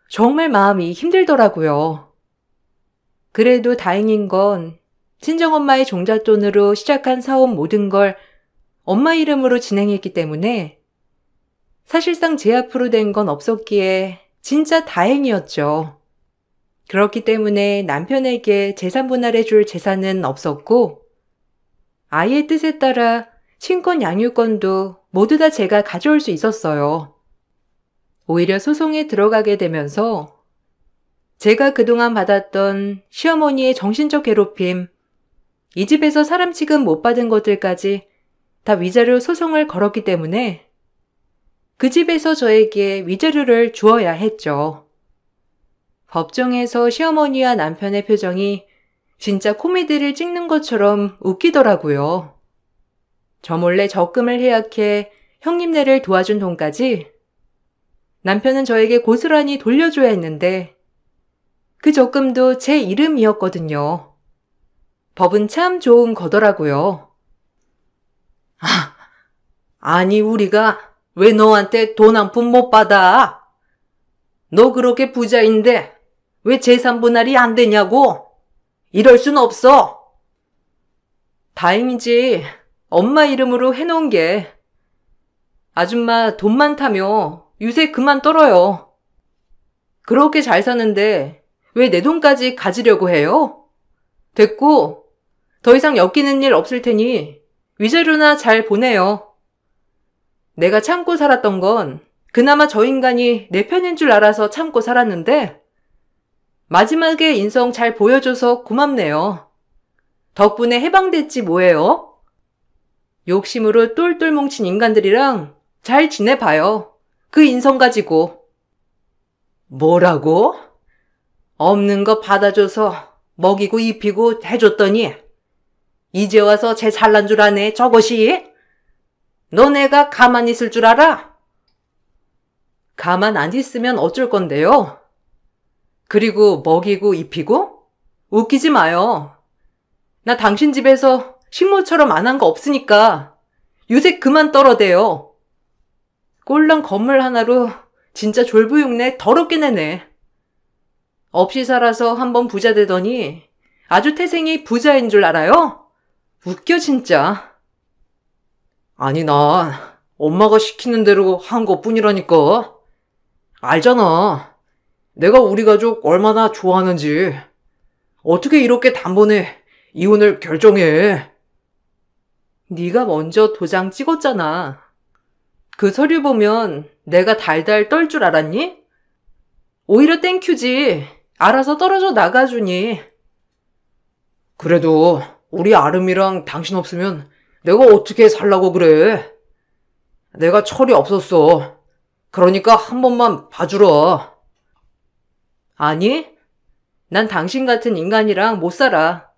정말 마음이 힘들더라고요. 그래도 다행인 건 친정엄마의 종잣돈으로 시작한 사업 모든 걸 엄마 이름으로 진행했기 때문에 사실상 제 앞으로 된 건 없었기에 진짜 다행이었죠. 그렇기 때문에 남편에게 재산 분할해줄 재산은 없었고 아이의 뜻에 따라 친권 양육권도 모두 다 제가 가져올 수 있었어요. 오히려 소송에 들어가게 되면서 제가 그동안 받았던 시어머니의 정신적 괴롭힘, 이 집에서 사람 취급 못 받은 것들까지 다 위자료 소송을 걸었기 때문에 그 집에서 저에게 위자료를 주어야 했죠. 법정에서 시어머니와 남편의 표정이 진짜 코미디를 찍는 것처럼 웃기더라고요. 저 몰래 적금을 해약해 형님네를 도와준 돈까지 남편은 저에게 고스란히 돌려줘야 했는데 그 적금도 제 이름이었거든요. 법은 참 좋은 거더라고요. 아니 우리가 왜 너한테 돈 한 푼 못 받아? 너 그렇게 부자인데 왜 재산 분할이 안 되냐고? 이럴 순 없어. 다행이지. 엄마 이름으로 해놓은 게. 아줌마 돈 많다며 유세 그만 떨어요. 그렇게 잘 사는데 왜 내 돈까지 가지려고 해요? 됐고 더 이상 엮이는 일 없을 테니 위자료나 잘 보내요. 내가 참고 살았던 건 그나마 저 인간이 내 편인 줄 알아서 참고 살았는데 마지막에 인성 잘 보여줘서 고맙네요. 덕분에 해방됐지 뭐예요? 욕심으로 똘똘 뭉친 인간들이랑 잘 지내봐요. 그 인성 가지고. 뭐라고? 없는 거 받아줘서 먹이고 입히고 해줬더니 이제 와서 쟤 잘난 줄 아네 저것이? 너네가 가만히 있을 줄 알아? 가만 안 있으면 어쩔 건데요? 그리고 먹이고 입히고? 웃기지 마요. 나 당신 집에서 식모처럼 안 한 거 없으니까 유세 그만 떨어대요. 꼴랑 건물 하나로 진짜 졸부육내 더럽게 내네. 없이 살아서 한번 부자 되더니 아주 태생이 부자인 줄 알아요? 웃겨 진짜. 아니 난 엄마가 시키는 대로 한 것뿐이라니까. 알잖아. 내가 우리 가족 얼마나 좋아하는지. 어떻게 이렇게 단번에 이혼을 결정해. 네가 먼저 도장 찍었잖아. 그 서류 보면 내가 달달 떨 줄 알았니? 오히려 땡큐지. 알아서 떨어져 나가주니. 그래도 우리 아름이랑 당신 없으면 내가 어떻게 살라고 그래. 내가 철이 없었어. 그러니까 한 번만 봐주라. 아니, 난 당신 같은 인간이랑 못 살아.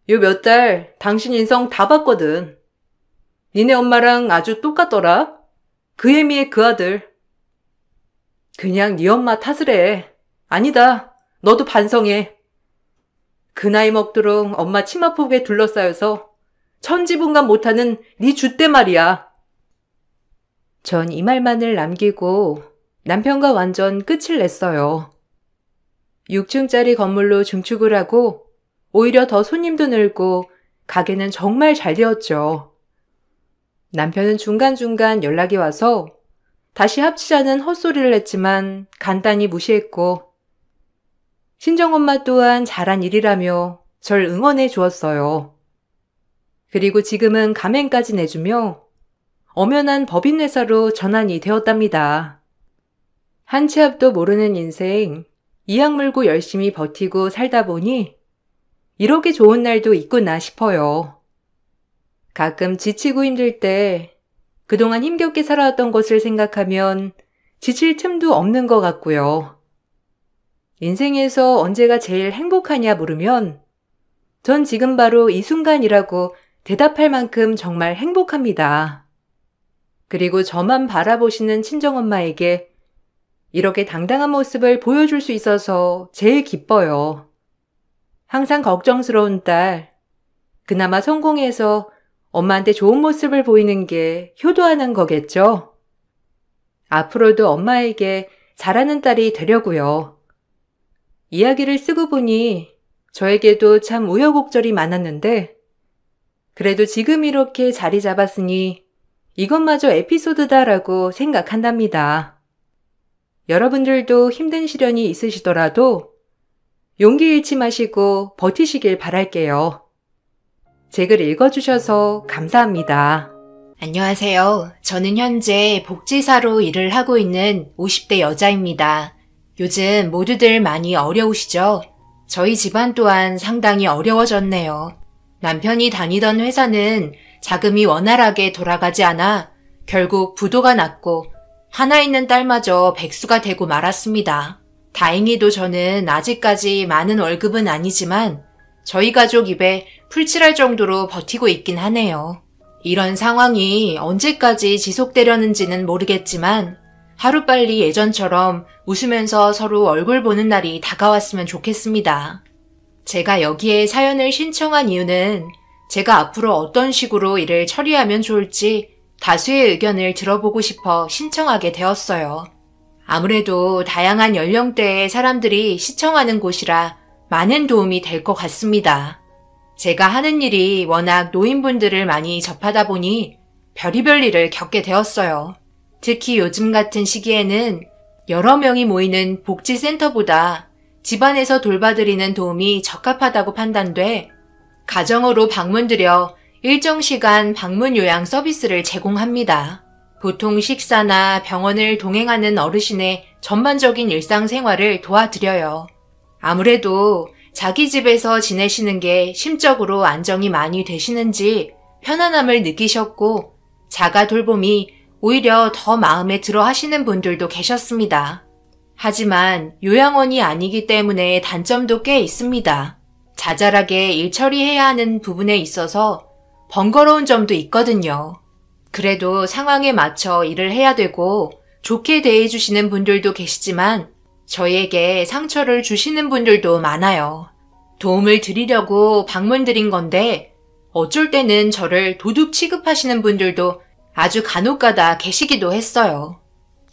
요 몇 달 당신 인성 다 봤거든. 니네 엄마랑 아주 똑같더라. 그 애미의 그 아들. 그냥 네 엄마 탓을 해. 아니다. 너도 반성해. 그 나이 먹도록 엄마 치마폭에 둘러싸여서 천지분간 못하는 네 줏대 말이야. 전 이 말만을 남기고 남편과 완전 끝을 냈어요. 6층짜리 건물로 증축을 하고 오히려 더 손님도 늘고 가게는 정말 잘 되었죠. 남편은 중간중간 연락이 와서 다시 합치자는 헛소리를 했지만 간단히 무시했고 친정엄마 또한 잘한 일이라며 절 응원해 주었어요. 그리고 지금은 가맹까지 내주며 엄연한 법인회사로 전환이 되었답니다. 한 치 앞도 모르는 인생, 이악 물고 열심히 버티고 살다 보니 이렇게 좋은 날도 있구나 싶어요. 가끔 지치고 힘들 때 그동안 힘겹게 살아왔던 것을 생각하면 지칠 틈도 없는 것 같고요. 인생에서 언제가 제일 행복하냐 물으면 전 지금 바로 이 순간이라고 대답할 만큼 정말 행복합니다. 그리고 저만 바라보시는 친정엄마에게 이렇게 당당한 모습을 보여줄 수 있어서 제일 기뻐요. 항상 걱정스러운 딸, 그나마 성공해서 엄마한테 좋은 모습을 보이는 게 효도하는 거겠죠? 앞으로도 엄마에게 잘하는 딸이 되려고요. 이야기를 쓰고 보니 저에게도 참 우여곡절이 많았는데 그래도 지금 이렇게 자리 잡았으니 이것마저 에피소드다라고 생각한답니다. 여러분들도 힘든 시련이 있으시더라도 용기 잃지 마시고 버티시길 바랄게요. 제 글 읽어주셔서 감사합니다. 안녕하세요. 저는 현재 복지사로 일을 하고 있는 50대 여자입니다. 요즘 모두들 많이 어려우시죠? 저희 집안 또한 상당히 어려워졌네요. 남편이 다니던 회사는 자금이 원활하게 돌아가지 않아 결국 부도가 났고 하나 있는 딸마저 백수가 되고 말았습니다. 다행히도 저는 아직까지 많은 월급은 아니지만 저희 가족 입에 풀칠할 정도로 버티고 있긴 하네요. 이런 상황이 언제까지 지속되려는지는 모르겠지만 하루빨리 예전처럼 웃으면서 서로 얼굴 보는 날이 다가왔으면 좋겠습니다. 제가 여기에 사연을 신청한 이유는 제가 앞으로 어떤 식으로 일을 처리하면 좋을지 다수의 의견을 들어보고 싶어 신청하게 되었어요. 아무래도 다양한 연령대의 사람들이 시청하는 곳이라 많은 도움이 될 것 같습니다. 제가 하는 일이 워낙 노인분들을 많이 접하다 보니 별의별 일을 겪게 되었어요. 특히 요즘 같은 시기에는 여러 명이 모이는 복지센터보다 집안에서 돌봐드리는 도움이 적합하다고 판단돼 가정으로 방문드려 일정 시간 방문 요양 서비스를 제공합니다. 보통 식사나 병원을 동행하는 어르신의 전반적인 일상생활을 도와드려요. 아무래도 자기 집에서 지내시는 게 심적으로 안정이 많이 되시는지 편안함을 느끼셨고 자가 돌봄이 오히려 더 마음에 들어 하시는 분들도 계셨습니다. 하지만 요양원이 아니기 때문에 단점도 꽤 있습니다. 자잘하게 일 처리해야 하는 부분에 있어서 번거로운 점도 있거든요. 그래도 상황에 맞춰 일을 해야 되고 좋게 대해주시는 분들도 계시지만 저희에게 상처를 주시는 분들도 많아요. 도움을 드리려고 방문드린 건데 어쩔 때는 저를 도둑 취급하시는 분들도 아주 간혹가다 계시기도 했어요.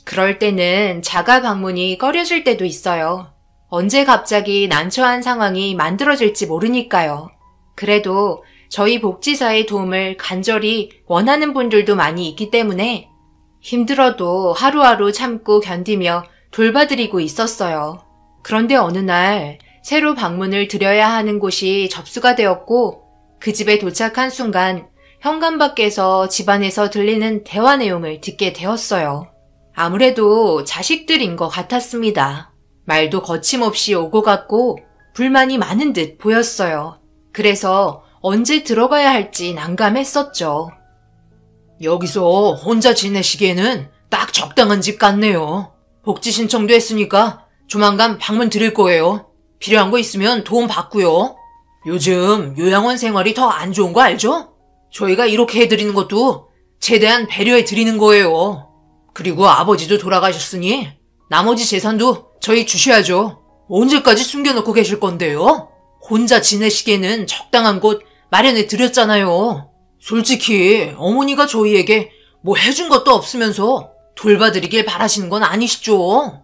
그럴 때는 자가 방문이 꺼려질 때도 있어요. 언제 갑자기 난처한 상황이 만들어질지 모르니까요. 그래도 저희 복지사의 도움을 간절히 원하는 분들도 많이 있기 때문에 힘들어도 하루하루 참고 견디며 돌봐드리고 있었어요. 그런데 어느 날 새로 방문을 드려야 하는 곳이 접수가 되었고 그 집에 도착한 순간 현관 밖에서 집안에서 들리는 대화 내용을 듣게 되었어요. 아무래도 자식들인 것 같았습니다. 말도 거침없이 오고 갔고 불만이 많은 듯 보였어요. 그래서 언제 들어가야 할지 난감했었죠. 여기서 혼자 지내시기에는 딱 적당한 집 같네요. 복지 신청도 했으니까 조만간 방문 드릴 거예요. 필요한 거 있으면 도움 받고요. 요즘 요양원 생활이 더 안 좋은 거 알죠? 저희가 이렇게 해드리는 것도 최대한 배려해 드리는 거예요. 그리고 아버지도 돌아가셨으니 나머지 재산도 저희 주셔야죠. 언제까지 숨겨놓고 계실 건데요? 혼자 지내시기에는 적당한 곳 마련해 드렸잖아요. 솔직히 어머니가 저희에게 뭐 해준 것도 없으면서 돌봐드리길 바라시는 건 아니시죠?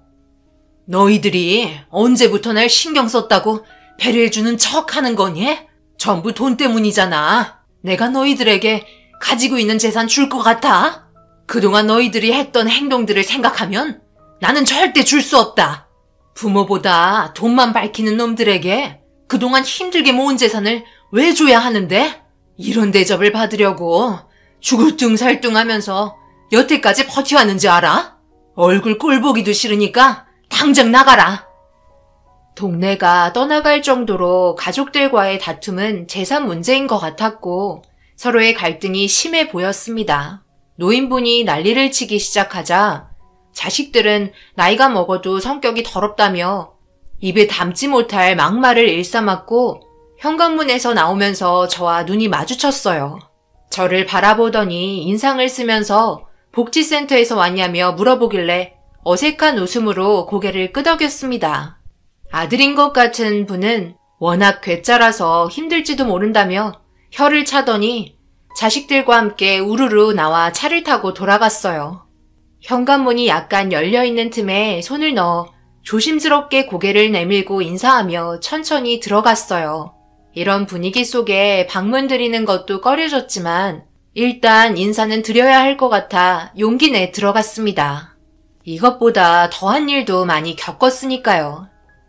너희들이 언제부터 날 신경 썼다고 배려해주는 척 하는 거니? 전부 돈 때문이잖아. 내가 너희들에게 가지고 있는 재산 줄 것 같아? 그동안 너희들이 했던 행동들을 생각하면 나는 절대 줄 수 없다. 부모보다 돈만 밝히는 놈들에게 그동안 힘들게 모은 재산을 왜 줘야 하는데? 이런 대접을 받으려고 죽을 둥살둥하면서 여태까지 버텨왔는지 알아? 얼굴 꼴 보기도 싫으니까 당장 나가라. 동네가 떠나갈 정도로 가족들과의 다툼은 재산 문제인 것 같았고 서로의 갈등이 심해 보였습니다. 노인분이 난리를 치기 시작하자 자식들은 나이가 먹어도 성격이 더럽다며 입에 담지 못할 막말을 일삼았고 현관문에서 나오면서 저와 눈이 마주쳤어요. 저를 바라보더니 인상을 쓰면서 복지센터에서 왔냐며 물어보길래 어색한 웃음으로 고개를 끄덕였습니다. 아들인 것 같은 분은 워낙 괴짜라서 힘들지도 모른다며 혀를 차더니 자식들과 함께 우르르 나와 차를 타고 돌아갔어요. 현관문이 약간 열려있는 틈에 손을 넣어 조심스럽게 고개를 내밀고 인사하며 천천히 들어갔어요. 이런 분위기 속에 방문 드리는 것도 꺼려졌지만 일단 인사는 드려야 할 것 같아 용기 내 들어갔습니다. 이것보다 더한 일도 많이 겪었으니까요.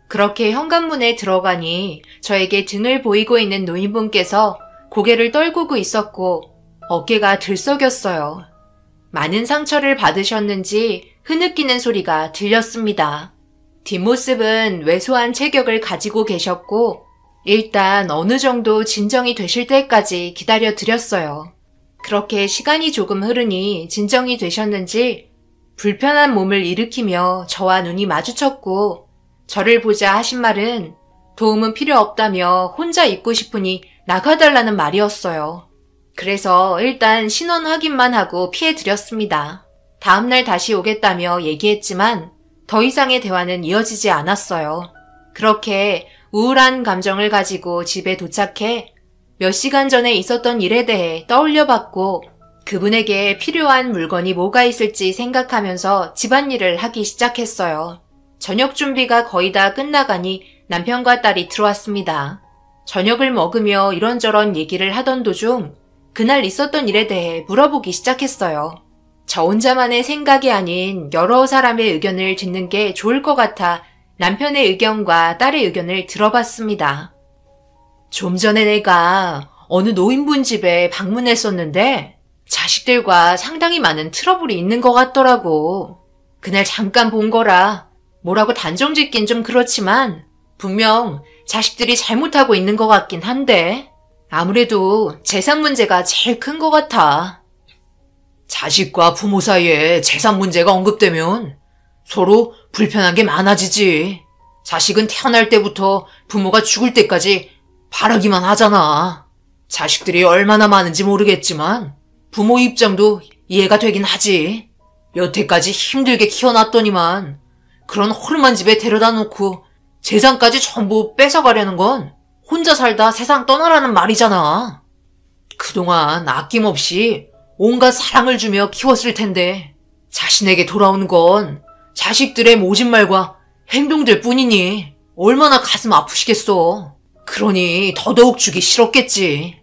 그렇게 현관문에 들어가니 저에게 등을 보이고 있는 노인분께서 고개를 떨구고 있었고 어깨가 들썩였어요. 많은 상처를 받으셨는지 흐느끼는 소리가 들렸습니다. 뒷모습은 왜소한 체격을 가지고 계셨고 일단 어느 정도 진정이 되실 때까지 기다려 드렸어요. 그렇게 시간이 조금 흐르니 진정이 되셨는지 불편한 몸을 일으키며 저와 눈이 마주쳤고 저를 보자 하신 말은 도움은 필요 없다며 혼자 있고 싶으니 나가달라는 말이었어요. 그래서 일단 신원 확인만 하고 피해드렸습니다. 다음날 다시 오겠다며 얘기했지만 더 이상의 대화는 이어지지 않았어요. 그렇게 우울한 감정을 가지고 집에 도착해 몇 시간 전에 있었던 일에 대해 떠올려봤고 그분에게 필요한 물건이 뭐가 있을지 생각하면서 집안일을 하기 시작했어요. 저녁 준비가 거의 다 끝나가니 남편과 딸이 들어왔습니다. 저녁을 먹으며 이런저런 얘기를 하던 도중 그날 있었던 일에 대해 물어보기 시작했어요. 저 혼자만의 생각이 아닌 여러 사람의 의견을 듣는 게 좋을 것 같아 남편의 의견과 딸의 의견을 들어봤습니다. 좀 전에 내가 어느 노인분 집에 방문했었는데 자식들과 상당히 많은 트러블이 있는 것 같더라고. 그날 잠깐 본 거라 뭐라고 단정 짓긴 좀 그렇지만 분명 자식들이 잘못하고 있는 것 같긴 한데 아무래도 재산 문제가 제일 큰 것 같아. 자식과 부모 사이에 재산 문제가 언급되면 서로 불편한 게 많아지지. 자식은 태어날 때부터 부모가 죽을 때까지 바라기만 하잖아. 자식들이 얼마나 많은지 모르겠지만 부모 입장도 이해가 되긴 하지. 여태까지 힘들게 키워놨더니만 그런 호름한 집에 데려다 놓고 재산까지 전부 뺏어가려는 건 혼자 살다 세상 떠나라는 말이잖아. 그동안 아낌없이 온갖 사랑을 주며 키웠을 텐데 자신에게 돌아오는 건 자식들의 모진 말과 행동들 뿐이니 얼마나 가슴 아프시겠어. 그러니 더더욱 주기 싫었겠지.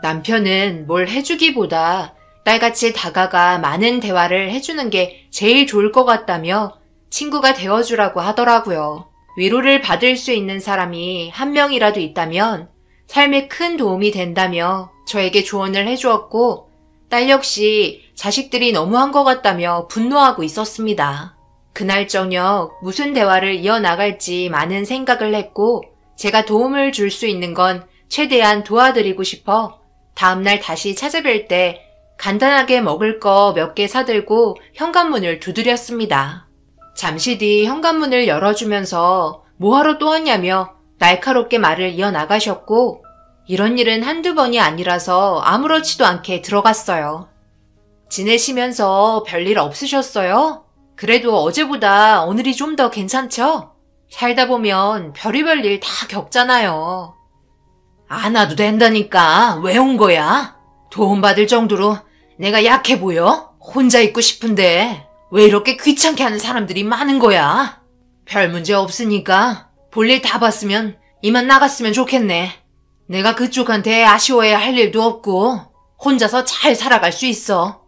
남편은 뭘 해주기보다 딸같이 다가가 많은 대화를 해주는 게 제일 좋을 것 같다며 친구가 되어주라고 하더라고요. 위로를 받을 수 있는 사람이 한 명이라도 있다면 삶에 큰 도움이 된다며 저에게 조언을 해주었고, 딸 역시 자식들이 너무한 것 같다며 분노하고 있었습니다. 그날 저녁 무슨 대화를 이어나갈지 많은 생각을 했고, 제가 도움을 줄 수 있는 건 최대한 도와드리고 싶어 다음날 다시 찾아뵐 때 간단하게 먹을 거 몇 개 사들고 현관문을 두드렸습니다. 잠시 뒤 현관문을 열어주면서 뭐하러 또 왔냐며 날카롭게 말을 이어나가셨고, 이런 일은 한두 번이 아니라서 아무렇지도 않게 들어갔어요. 지내시면서 별일 없으셨어요? 그래도 어제보다 오늘이 좀 더 괜찮죠? 살다 보면 별의별 일 다 겪잖아요. 안 와도 된다니까 왜 온 거야? 도움받을 정도로 내가 약해 보여? 혼자 있고 싶은데 왜 이렇게 귀찮게 하는 사람들이 많은 거야? 별 문제 없으니까 볼일 다 봤으면 이만 나갔으면 좋겠네. 내가 그쪽한테 아쉬워해야 할 일도 없고 혼자서 잘 살아갈 수 있어.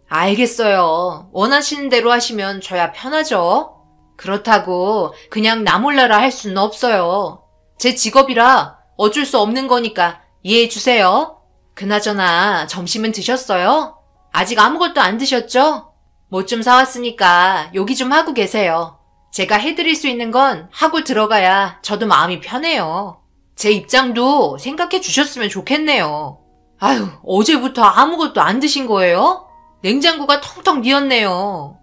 알겠어요. 원하시는 대로 하시면 저야 편하죠. 그렇다고 그냥 나 몰라라 할 수는 없어요. 제 직업이라 어쩔 수 없는 거니까 이해해 주세요. 그나저나 점심은 드셨어요? 아직 아무것도 안 드셨죠? 뭐 좀 사왔으니까 요기 좀 하고 계세요. 제가 해드릴 수 있는 건 하고 들어가야 저도 마음이 편해요. 제 입장도 생각해 주셨으면 좋겠네요. 아유, 어제부터 아무것도 안 드신 거예요? 냉장고가 텅텅 비었네요.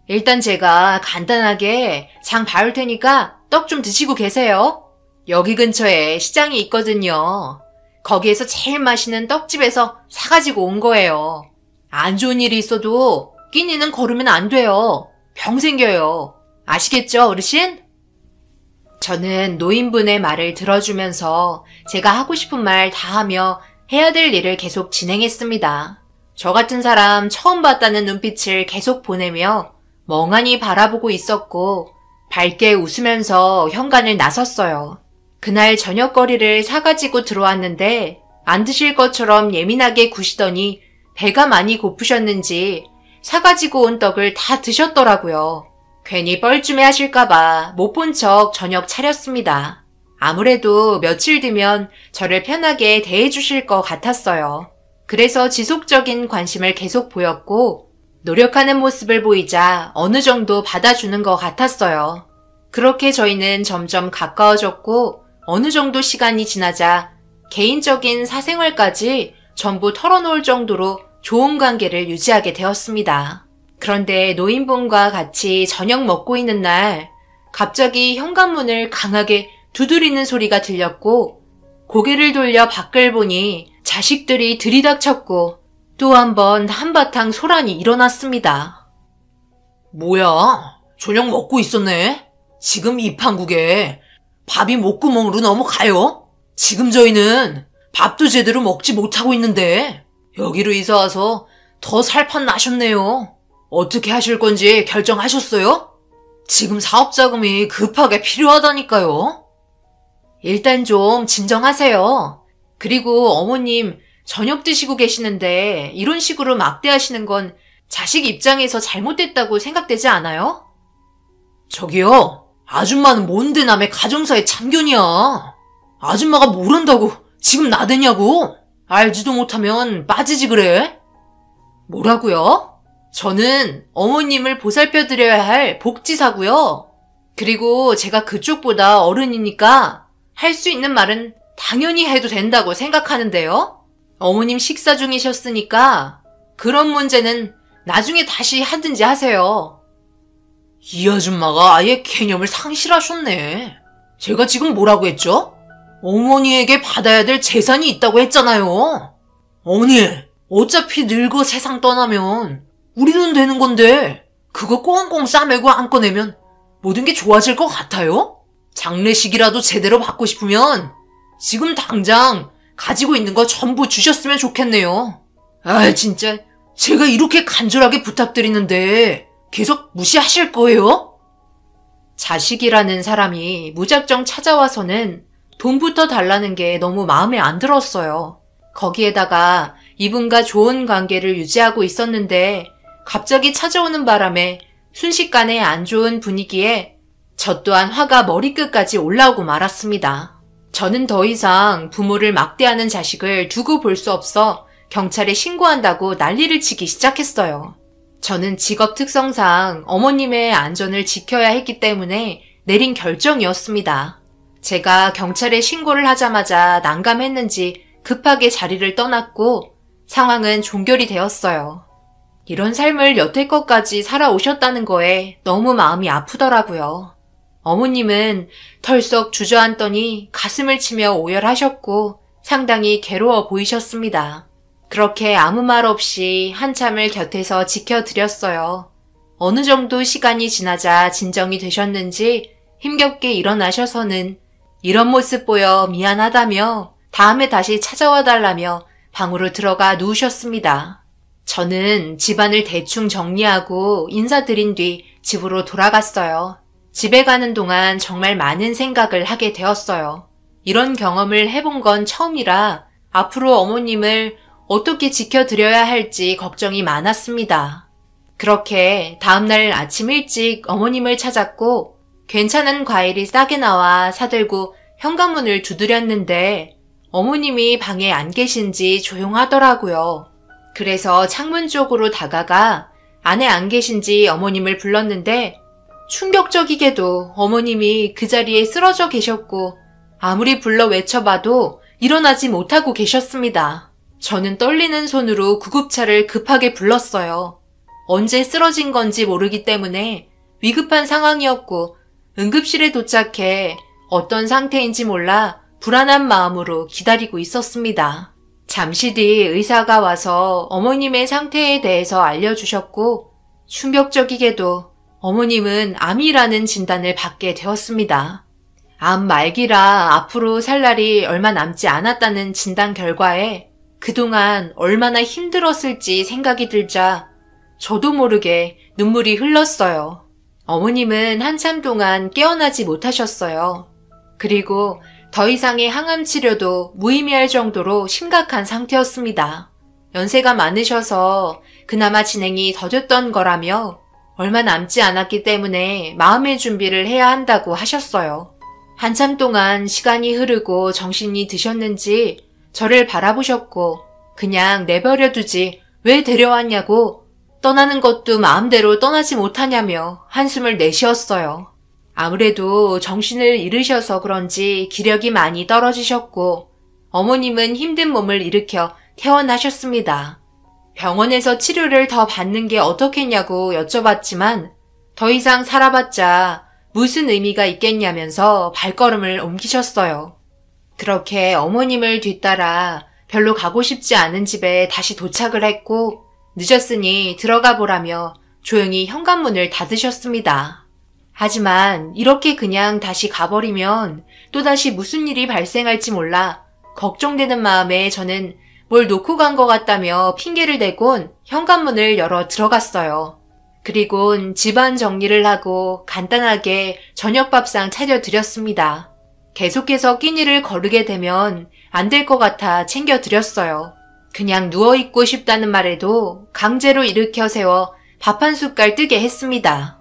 일단 제가 간단하게 장 봐올 테니까 떡 좀 드시고 계세요. 여기 근처에 시장이 있거든요. 거기에서 제일 맛있는 떡집에서 사가지고 온 거예요. 안 좋은 일이 있어도 끼니는 거르면 안 돼요. 병 생겨요. 아시겠죠, 어르신? 저는 노인분의 말을 들어주면서 제가 하고 싶은 말 다 하며 해야 될 일을 계속 진행했습니다. 저 같은 사람 처음 봤다는 눈빛을 계속 보내며 멍하니 바라보고 있었고, 밝게 웃으면서 현관을 나섰어요. 그날 저녁거리를 사가지고 들어왔는데 안 드실 것처럼 예민하게 구시더니 배가 많이 고프셨는지 사가지고 온 떡을 다 드셨더라고요. 괜히 뻘쭘해 하실까봐 못 본 척 저녁 차렸습니다. 아무래도 며칠 뒤면 저를 편하게 대해주실 것 같았어요. 그래서 지속적인 관심을 계속 보였고, 노력하는 모습을 보이자 어느 정도 받아주는 것 같았어요. 그렇게 저희는 점점 가까워졌고, 어느 정도 시간이 지나자 개인적인 사생활까지 전부 털어놓을 정도로 좋은 관계를 유지하게 되었습니다. 그런데 노인분과 같이 저녁 먹고 있는 날 갑자기 현관문을 강하게 두드리는 소리가 들렸고, 고개를 돌려 밖을 보니 자식들이 들이닥쳤고 또 한 번 한바탕 소란이 일어났습니다. 뭐야? 저녁 먹고 있었네? 지금 이 판국에 밥이 목구멍으로 넘어가요? 지금 저희는 밥도 제대로 먹지 못하고 있는데 여기로 이사 와서 더 살판 나셨네요. 어떻게 하실 건지 결정하셨어요? 지금 사업 자금이 급하게 필요하다니까요. 일단 좀 진정하세요. 그리고 어머님 저녁 드시고 계시는데 이런 식으로 막대하시는 건 자식 입장에서 잘못됐다고 생각되지 않아요? 저기요, 아줌마는 뭔데 남의 가정사에 참견이야. 아줌마가 뭘 한다고 지금 나대냐고. 알지도 못하면 빠지지 그래. 뭐라고요? 저는 어머님을 보살펴드려야 할 복지사고요. 그리고 제가 그쪽보다 어른이니까 할 수 있는 말은 당연히 해도 된다고 생각하는데요. 어머님 식사 중이셨으니까 그런 문제는 나중에 다시 하든지 하세요. 이 아줌마가 아예 개념을 상실하셨네. 제가 지금 뭐라고 했죠? 어머니에게 받아야 될 재산이 있다고 했잖아요. 어머니, 어차피 늙어 세상 떠나면 우리 돈 되는 건데 그거 꽁꽁 싸매고 안 꺼내면 모든 게 좋아질 것 같아요? 장례식이라도 제대로 받고 싶으면 지금 당장 가지고 있는 거 전부 주셨으면 좋겠네요. 아, 진짜 제가 이렇게 간절하게 부탁드리는데 계속 무시하실 거예요? 자식이라는 사람이 무작정 찾아와서는 돈부터 달라는 게 너무 마음에 안 들었어요. 거기에다가 이분과 좋은 관계를 유지하고 있었는데 갑자기 찾아오는 바람에 순식간에 안 좋은 분위기에 저 또한 화가 머리끝까지 올라오고 말았습니다. 저는 더 이상 부모를 막대하는 자식을 두고 볼 수 없어 경찰에 신고한다고 난리를 치기 시작했어요. 저는 직업 특성상 어머님의 안전을 지켜야 했기 때문에 내린 결정이었습니다. 제가 경찰에 신고를 하자마자 난감했는지 급하게 자리를 떠났고 상황은 종결이 되었어요. 이런 삶을 여태껏까지 살아오셨다는 거에 너무 마음이 아프더라고요. 어머님은 털썩 주저앉더니 가슴을 치며 오열하셨고 상당히 괴로워 보이셨습니다. 그렇게 아무 말 없이 한참을 곁에서 지켜드렸어요. 어느 정도 시간이 지나자 진정이 되셨는지 힘겹게 일어나셔서는 이런 모습 보여 미안하다며 다음에 다시 찾아와 달라며 방으로 들어가 누우셨습니다. 저는 집안을 대충 정리하고 인사드린 뒤 집으로 돌아갔어요. 집에 가는 동안 정말 많은 생각을 하게 되었어요. 이런 경험을 해본 건 처음이라 앞으로 어머님을 어떻게 지켜드려야 할지 걱정이 많았습니다. 그렇게 다음날 아침 일찍 어머님을 찾았고 괜찮은 과일이 싸게 나와 사들고 현관문을 두드렸는데 어머님이 방에 안 계신지 조용하더라고요. 그래서 창문 쪽으로 다가가 안에 안 계신지 어머님을 불렀는데 충격적이게도 어머님이 그 자리에 쓰러져 계셨고 아무리 불러 외쳐봐도 일어나지 못하고 계셨습니다. 저는 떨리는 손으로 구급차를 급하게 불렀어요. 언제 쓰러진 건지 모르기 때문에 위급한 상황이었고 응급실에 도착해 어떤 상태인지 몰라 불안한 마음으로 기다리고 있었습니다. 잠시 뒤 의사가 와서 어머님의 상태에 대해서 알려주셨고 충격적이게도 어머님은 암이라는 진단을 받게 되었습니다. 암 말기라 앞으로 살 날이 얼마 남지 않았다는 진단 결과에 그동안 얼마나 힘들었을지 생각이 들자 저도 모르게 눈물이 흘렀어요. 어머님은 한참 동안 깨어나지 못하셨어요. 그리고 더 이상의 항암 치료도 무의미할 정도로 심각한 상태였습니다. 연세가 많으셔서 그나마 진행이 더뎠던 거라며 얼마 남지 않았기 때문에 마음의 준비를 해야 한다고 하셨어요. 한참 동안 시간이 흐르고 정신이 드셨는지 저를 바라보셨고 그냥 내버려 두지 왜 데려왔냐고 떠나는 것도 마음대로 떠나지 못하냐며 한숨을 내쉬었어요. 아무래도 정신을 잃으셔서 그런지 기력이 많이 떨어지셨고 어머님은 힘든 몸을 일으켜 퇴원하셨습니다. 병원에서 치료를 더 받는 게 어떻겠냐고 여쭤봤지만 더 이상 살아봤자 무슨 의미가 있겠냐면서 발걸음을 옮기셨어요. 그렇게 어머님을 뒤따라 별로 가고 싶지 않은 집에 다시 도착을 했고 늦었으니 들어가 보라며 조용히 현관문을 닫으셨습니다. 하지만 이렇게 그냥 다시 가버리면 또다시 무슨 일이 발생할지 몰라 걱정되는 마음에 저는 뭘 놓고 간 것 같다며 핑계를 대곤 현관문을 열어 들어갔어요. 그리곤 집안 정리를 하고 간단하게 저녁밥상 차려드렸습니다. 계속해서 끼니를 거르게 되면 안 될 것 같아 챙겨드렸어요. 그냥 누워있고 싶다는 말에도 강제로 일으켜 세워 밥 한 숟갈 뜨게 했습니다.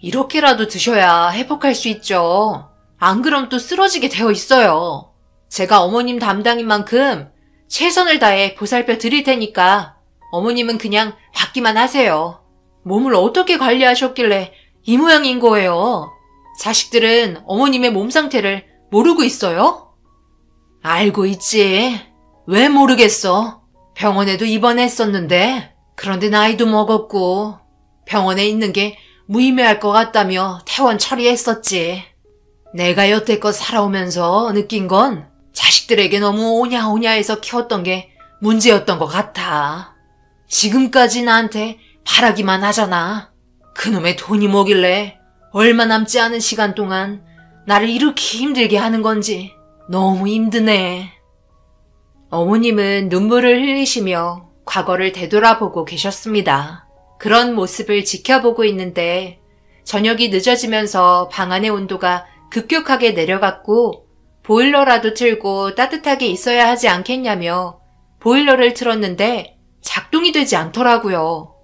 이렇게라도 드셔야 회복할 수 있죠. 안 그럼 또 쓰러지게 되어 있어요. 제가 어머님 담당인 만큼 최선을 다해 보살펴 드릴 테니까 어머님은 그냥 받기만 하세요. 몸을 어떻게 관리하셨길래 이 모양인 거예요? 자식들은 어머님의 몸 상태를 모르고 있어요? 알고 있지. 왜 모르겠어? 병원에도 입원했었는데 그런데 나이도 먹었고 병원에 있는 게 무의미할 것 같다며 퇴원 처리했었지. 내가 여태껏 살아오면서 느낀 건 자식들에게 너무 오냐오냐해서 키웠던 게 문제였던 것 같아. 지금까지 나한테 바라기만 하잖아. 그놈의 돈이 뭐길래 얼마 남지 않은 시간 동안 나를 이렇게 힘들게 하는 건지 너무 힘드네. 어머님은 눈물을 흘리시며 과거를 되돌아보고 계셨습니다. 그런 모습을 지켜보고 있는데 저녁이 늦어지면서 방 안의 온도가 급격하게 내려갔고 보일러라도 틀고 따뜻하게 있어야 하지 않겠냐며 보일러를 틀었는데 작동이 되지 않더라고요.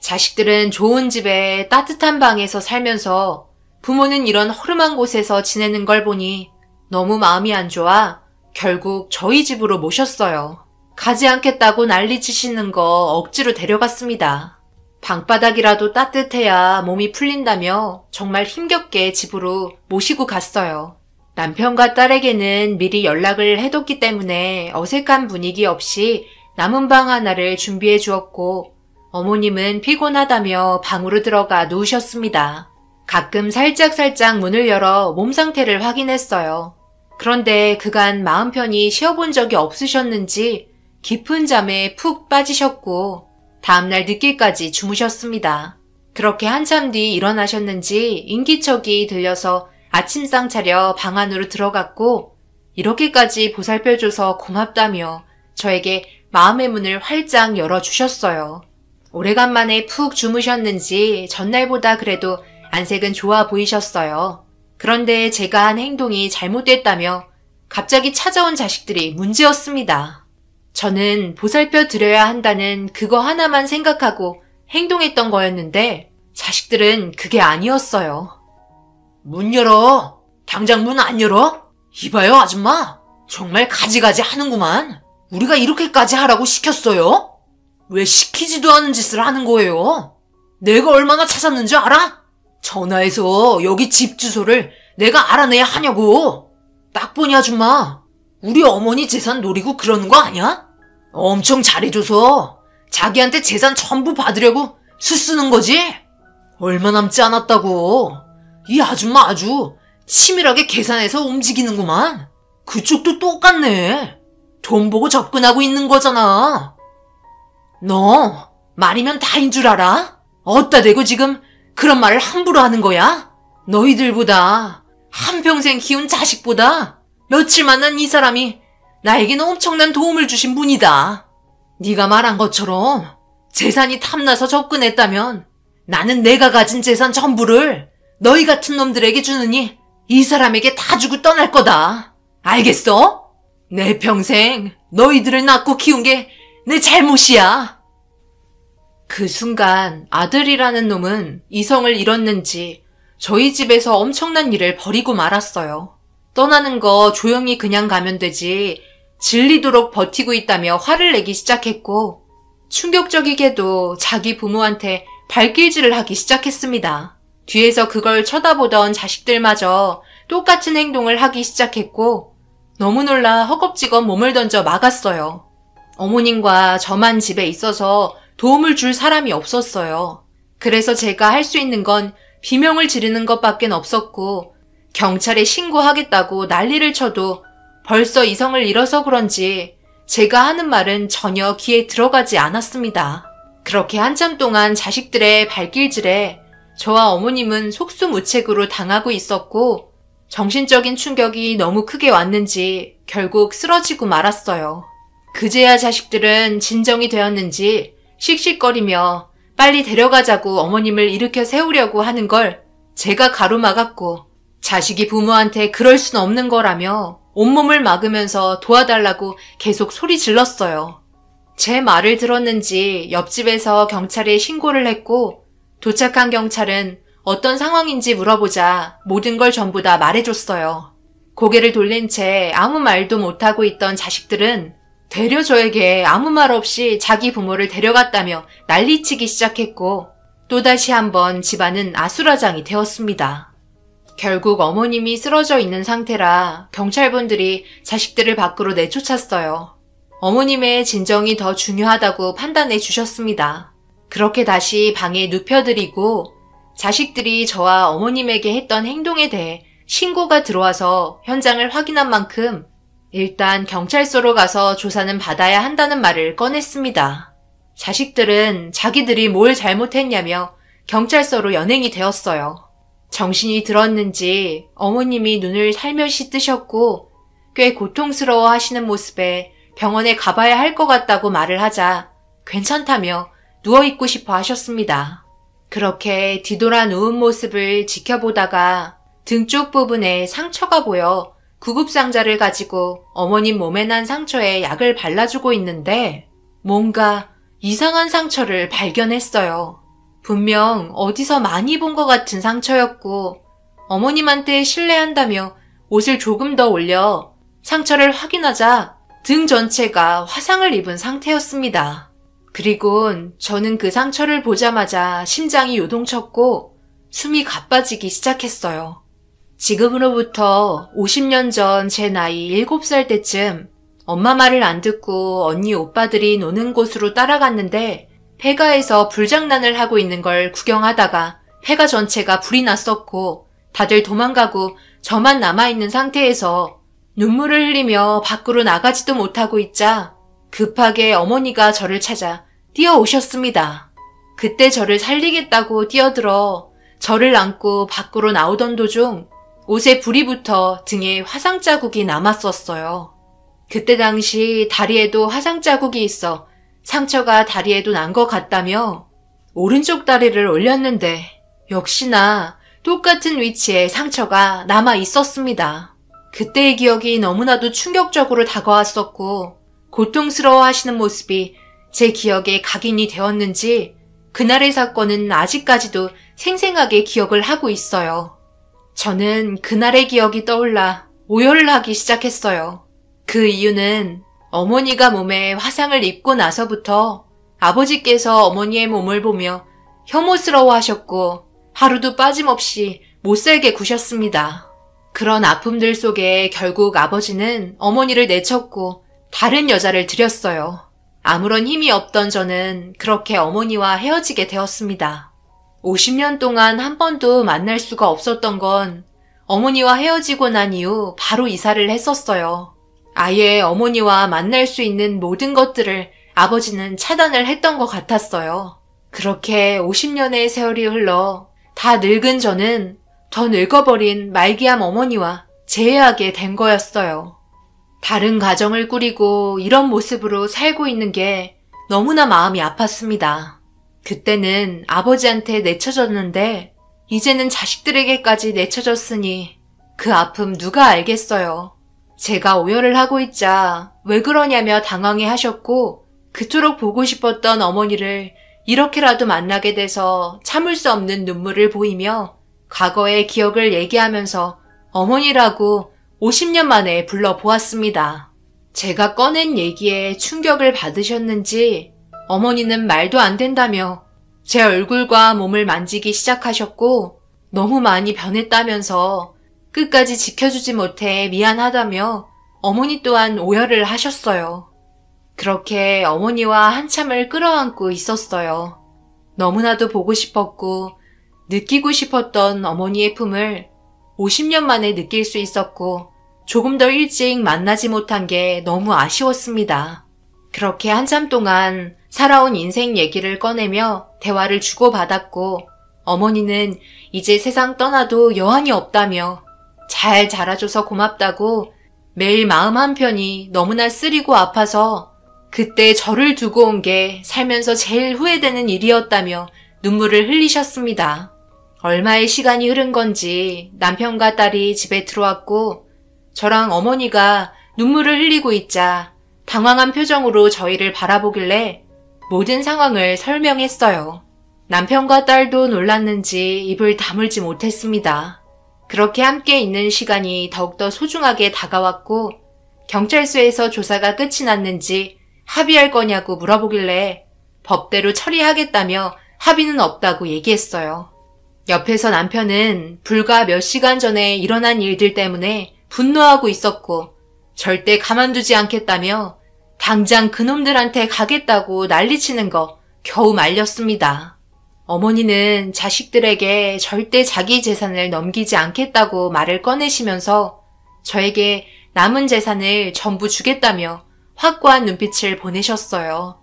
자식들은 좋은 집에 따뜻한 방에서 살면서 부모는 이런 허름한 곳에서 지내는 걸 보니 너무 마음이 안 좋아 결국 저희 집으로 모셨어요. 가지 않겠다고 난리치시는 거 억지로 데려갔습니다. 방바닥이라도 따뜻해야 몸이 풀린다며 정말 힘겹게 집으로 모시고 갔어요. 남편과 딸에게는 미리 연락을 해뒀기 때문에 어색한 분위기 없이 남은 방 하나를 준비해 주었고 어머님은 피곤하다며 방으로 들어가 누우셨습니다. 가끔 살짝 문을 열어 몸 상태를 확인했어요. 그런데 그간 마음 편히 쉬어본 적이 없으셨는지 깊은 잠에 푹 빠지셨고 다음날 늦게까지 주무셨습니다. 그렇게 한참 뒤 일어나셨는지 인기척이 들려서 아침상 차려 방 안으로 들어갔고 이렇게까지 보살펴줘서 고맙다며 저에게 마음의 문을 활짝 열어주셨어요. 오래간만에 푹 주무셨는지 전날보다 그래도 안색은 좋아 보이셨어요. 그런데 제가 한 행동이 잘못됐다며 갑자기 찾아온 자식들이 문제였습니다. 저는 보살펴 드려야 한다는 그거 하나만 생각하고 행동했던 거였는데 자식들은 그게 아니었어요. 문 열어. 당장 문 안 열어? 이봐요 아줌마. 정말 가지가지 하는구만. 우리가 이렇게까지 하라고 시켰어요? 왜 시키지도 않은 짓을 하는 거예요? 내가 얼마나 찾았는지 알아? 전화해서 여기 집 주소를 내가 알아내야 하냐고. 딱 보니 아줌마, 우리 어머니 재산 노리고 그러는 거 아니야? 엄청 잘해줘서 자기한테 재산 전부 받으려고 수 쓰는 거지? 얼마 남지 않았다고. 이 아줌마 아주 치밀하게 계산해서 움직이는구만. 그쪽도 똑같네. 돈 보고 접근하고 있는 거잖아. 너 말이면 다인 줄 알아? 어디다 대고 지금 그런 말을 함부로 하는 거야? 너희들보다 한평생 키운 자식보다 며칠 만난 이 사람이 나에게는 엄청난 도움을 주신 분이다. 네가 말한 것처럼 재산이 탐나서 접근했다면 나는 내가 가진 재산 전부를 너희 같은 놈들에게 주느니 이 사람에게 다 주고 떠날 거다. 알겠어? 내 평생 너희들을 낳고 키운 게 내 잘못이야. 그 순간 아들이라는 놈은 이성을 잃었는지 저희 집에서 엄청난 일을 벌이고 말았어요. 떠나는 거 조용히 그냥 가면 되지 질리도록 버티고 있다며 화를 내기 시작했고 충격적이게도 자기 부모한테 발길질을 하기 시작했습니다. 뒤에서 그걸 쳐다보던 자식들마저 똑같은 행동을 하기 시작했고 너무 놀라 허겁지겁 몸을 던져 막았어요. 어머님과 저만 집에 있어서 도움을 줄 사람이 없었어요. 그래서 제가 할 수 있는 건 비명을 지르는 것밖엔 없었고 경찰에 신고하겠다고 난리를 쳐도 벌써 이성을 잃어서 그런지 제가 하는 말은 전혀 귀에 들어가지 않았습니다. 그렇게 한참 동안 자식들의 발길질에 저와 어머님은 속수무책으로 당하고 있었고 정신적인 충격이 너무 크게 왔는지 결국 쓰러지고 말았어요. 그제야 자식들은 진정이 되었는지 씩씩거리며 빨리 데려가자고 어머님을 일으켜 세우려고 하는 걸 제가 가로막았고 자식이 부모한테 그럴 순 없는 거라며 온몸을 막으면서 도와달라고 계속 소리 질렀어요. 제 말을 들었는지 옆집에서 경찰에 신고를 했고 도착한 경찰은 어떤 상황인지 물어보자 모든 걸 전부 다 말해줬어요. 고개를 돌린 채 아무 말도 못하고 있던 자식들은 되려 저에게 아무 말 없이 자기 부모를 데려갔다며 난리치기 시작했고 또다시 한번 집안은 아수라장이 되었습니다. 결국 어머님이 쓰러져 있는 상태라 경찰분들이 자식들을 밖으로 내쫓았어요. 어머님의 진정이 더 중요하다고 판단해 주셨습니다. 그렇게 다시 방에 눕혀드리고 자식들이 저와 어머님에게 했던 행동에 대해 신고가 들어와서 현장을 확인한 만큼 일단 경찰서로 가서 조사는 받아야 한다는 말을 꺼냈습니다. 자식들은 자기들이 뭘 잘못했냐며 경찰서로 연행이 되었어요. 정신이 들었는지 어머님이 눈을 살며시 뜨셨고 꽤 고통스러워 하시는 모습에 병원에 가봐야 할 것 같다고 말을 하자 괜찮다며 누워있고 싶어 하셨습니다. 그렇게 뒤돌아 누운 모습을 지켜보다가 등 쪽 부분에 상처가 보여 구급상자를 가지고 어머님 몸에 난 상처에 약을 발라주고 있는데 뭔가 이상한 상처를 발견했어요. 분명 어디서 많이 본 것 같은 상처였고 어머님한테 실례한다며 옷을 조금 더 올려 상처를 확인하자 등 전체가 화상을 입은 상태였습니다. 그리곤 저는 그 상처를 보자마자 심장이 요동쳤고 숨이 가빠지기 시작했어요. 지금으로부터 50년 전 제 나이 7살 때쯤 엄마 말을 안 듣고 언니 오빠들이 노는 곳으로 따라갔는데 폐가에서 불장난을 하고 있는 걸 구경하다가 폐가 전체가 불이 났었고 다들 도망가고 저만 남아있는 상태에서 눈물을 흘리며 밖으로 나가지도 못하고 있자 급하게 어머니가 저를 찾아 뛰어오셨습니다. 그때 저를 살리겠다고 뛰어들어 저를 안고 밖으로 나오던 도중 옷에 불이 붙어 등에 화상 자국이 남았었어요. 그때 당시 다리에도 화상 자국이 있어 상처가 다리에도 난 것 같다며 오른쪽 다리를 올렸는데 역시나 똑같은 위치에 상처가 남아 있었습니다. 그때의 기억이 너무나도 충격적으로 다가왔었고 고통스러워 하시는 모습이 제 기억에 각인이 되었는지 그날의 사건은 아직까지도 생생하게 기억을 하고 있어요. 저는 그날의 기억이 떠올라 오열을 하기 시작했어요. 그 이유는 어머니가 몸에 화상을 입고 나서부터 아버지께서 어머니의 몸을 보며 혐오스러워 하셨고 하루도 빠짐없이 못살게 구셨습니다. 그런 아픔들 속에 결국 아버지는 어머니를 내쳤고 다른 여자를 들였어요. 아무런 힘이 없던 저는 그렇게 어머니와 헤어지게 되었습니다. 50년 동안 한 번도 만날 수가 없었던 건 어머니와 헤어지고 난 이후 바로 이사를 했었어요. 아예 어머니와 만날 수 있는 모든 것들을 아버지는 차단을 했던 것 같았어요. 그렇게 50년의 세월이 흘러 다 늙은 저는 더 늙어버린 말기암 어머니와 재회하게 된 거였어요. 다른 가정을 꾸리고 이런 모습으로 살고 있는 게 너무나 마음이 아팠습니다. 그때는 아버지한테 내쳐졌는데 이제는 자식들에게까지 내쳐졌으니 그 아픔 누가 알겠어요. 제가 오열을 하고 있자 왜 그러냐며 당황해 하셨고 그토록 보고 싶었던 어머니를 이렇게라도 만나게 돼서 참을 수 없는 눈물을 보이며 과거의 기억을 얘기하면서 어머니라고 50년 만에 불러보았습니다. 제가 꺼낸 얘기에 충격을 받으셨는지 어머니는 말도 안 된다며 제 얼굴과 몸을 만지기 시작하셨고 너무 많이 변했다면서 끝까지 지켜주지 못해 미안하다며 어머니 또한 오열을 하셨어요. 그렇게 어머니와 한참을 끌어안고 있었어요. 너무나도 보고 싶었고 느끼고 싶었던 어머니의 품을 50년 만에 느낄 수 있었고 조금 더 일찍 만나지 못한 게 너무 아쉬웠습니다. 그렇게 한참 동안 살아온 인생 얘기를 꺼내며 대화를 주고받았고 어머니는 이제 세상 떠나도 여한이 없다며 잘 자라줘서 고맙다고 매일 마음 한편이 너무나 쓰리고 아파서 그때 저를 두고 온 게 살면서 제일 후회되는 일이었다며 눈물을 흘리셨습니다. 얼마의 시간이 흐른 건지 남편과 딸이 집에 들어왔고 저랑 어머니가 눈물을 흘리고 있자 당황한 표정으로 저희를 바라보길래 모든 상황을 설명했어요. 남편과 딸도 놀랐는지 입을 다물지 못했습니다. 그렇게 함께 있는 시간이 더욱더 소중하게 다가왔고 경찰서에서 조사가 끝이 났는지 합의할 거냐고 물어보길래 법대로 처리하겠다며 합의는 없다고 얘기했어요. 옆에서 남편은 불과 몇 시간 전에 일어난 일들 때문에 분노하고 있었고 절대 가만두지 않겠다며 당장 그놈들한테 가겠다고 난리치는 거 겨우 말렸습니다. 어머니는 자식들에게 절대 자기 재산을 넘기지 않겠다고 말을 꺼내시면서 저에게 남은 재산을 전부 주겠다며 확고한 눈빛을 보내셨어요.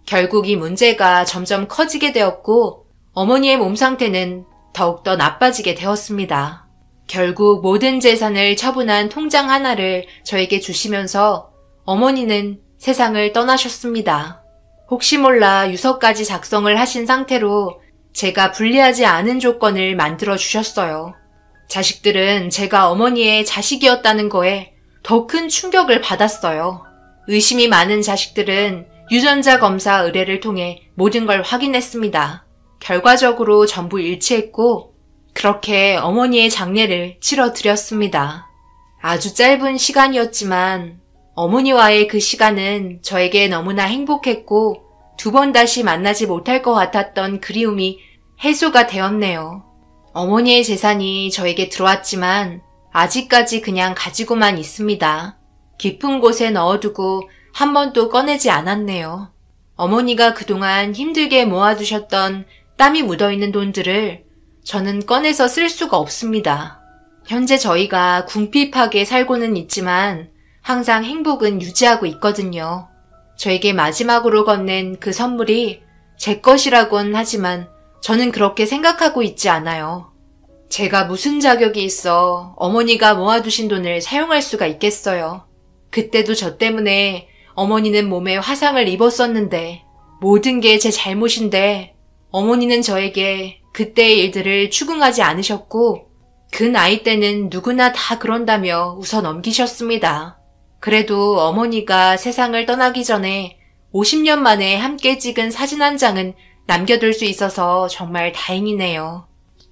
결국 이 문제가 점점 커지게 되었고 어머니의 몸 상태는 더욱더 나빠지게 되었습니다. 결국 모든 재산을 처분한 통장 하나를 저에게 주시면서 어머니는 세상을 떠나셨습니다. 혹시 몰라 유서까지 작성을 하신 상태로 제가 불리하지 않은 조건을 만들어 주셨어요. 자식들은 제가 어머니의 자식이었다는 거에 더 큰 충격을 받았어요. 의심이 많은 자식들은 유전자 검사 의뢰를 통해 모든 걸 확인했습니다. 결과적으로 전부 일치했고 그렇게 어머니의 장례를 치러드렸습니다. 아주 짧은 시간이었지만 어머니와의 그 시간은 저에게 너무나 행복했고 2번 다시 만나지 못할 것 같았던 그리움이 해소가 되었네요. 어머니의 재산이 저에게 들어왔지만 아직까지 그냥 가지고만 있습니다. 깊은 곳에 넣어두고 한 번도 꺼내지 않았네요. 어머니가 그동안 힘들게 모아두셨던 땀이 묻어있는 돈들을 저는 꺼내서 쓸 수가 없습니다. 현재 저희가 궁핍하게 살고는 있지만 항상 행복은 유지하고 있거든요. 저에게 마지막으로 건넨 그 선물이 제 것이라곤 하지만 저는 그렇게 생각하고 있지 않아요. 제가 무슨 자격이 있어 어머니가 모아두신 돈을 사용할 수가 있겠어요. 그때도 저 때문에 어머니는 몸에 화상을 입었었는데 모든 게 제 잘못인데 어머니는 저에게 그때의 일들을 추궁하지 않으셨고 그 나이 때는 누구나 다 그런다며 웃어 넘기셨습니다. 그래도 어머니가 세상을 떠나기 전에 50년 만에 함께 찍은 사진 한 장은 남겨둘 수 있어서 정말 다행이네요.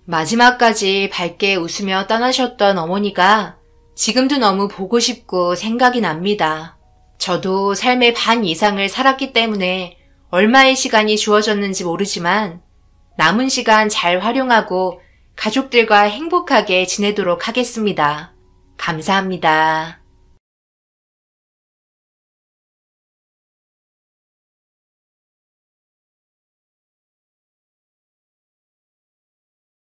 마지막까지 밝게 웃으며 떠나셨던 어머니가 지금도 너무 보고 싶고 생각이 납니다. 저도 삶의 반 이상을 살았기 때문에 얼마의 시간이 주어졌는지 모르지만 남은 시간 잘 활용하고 가족들과 행복하게 지내도록 하겠습니다. 감사합니다.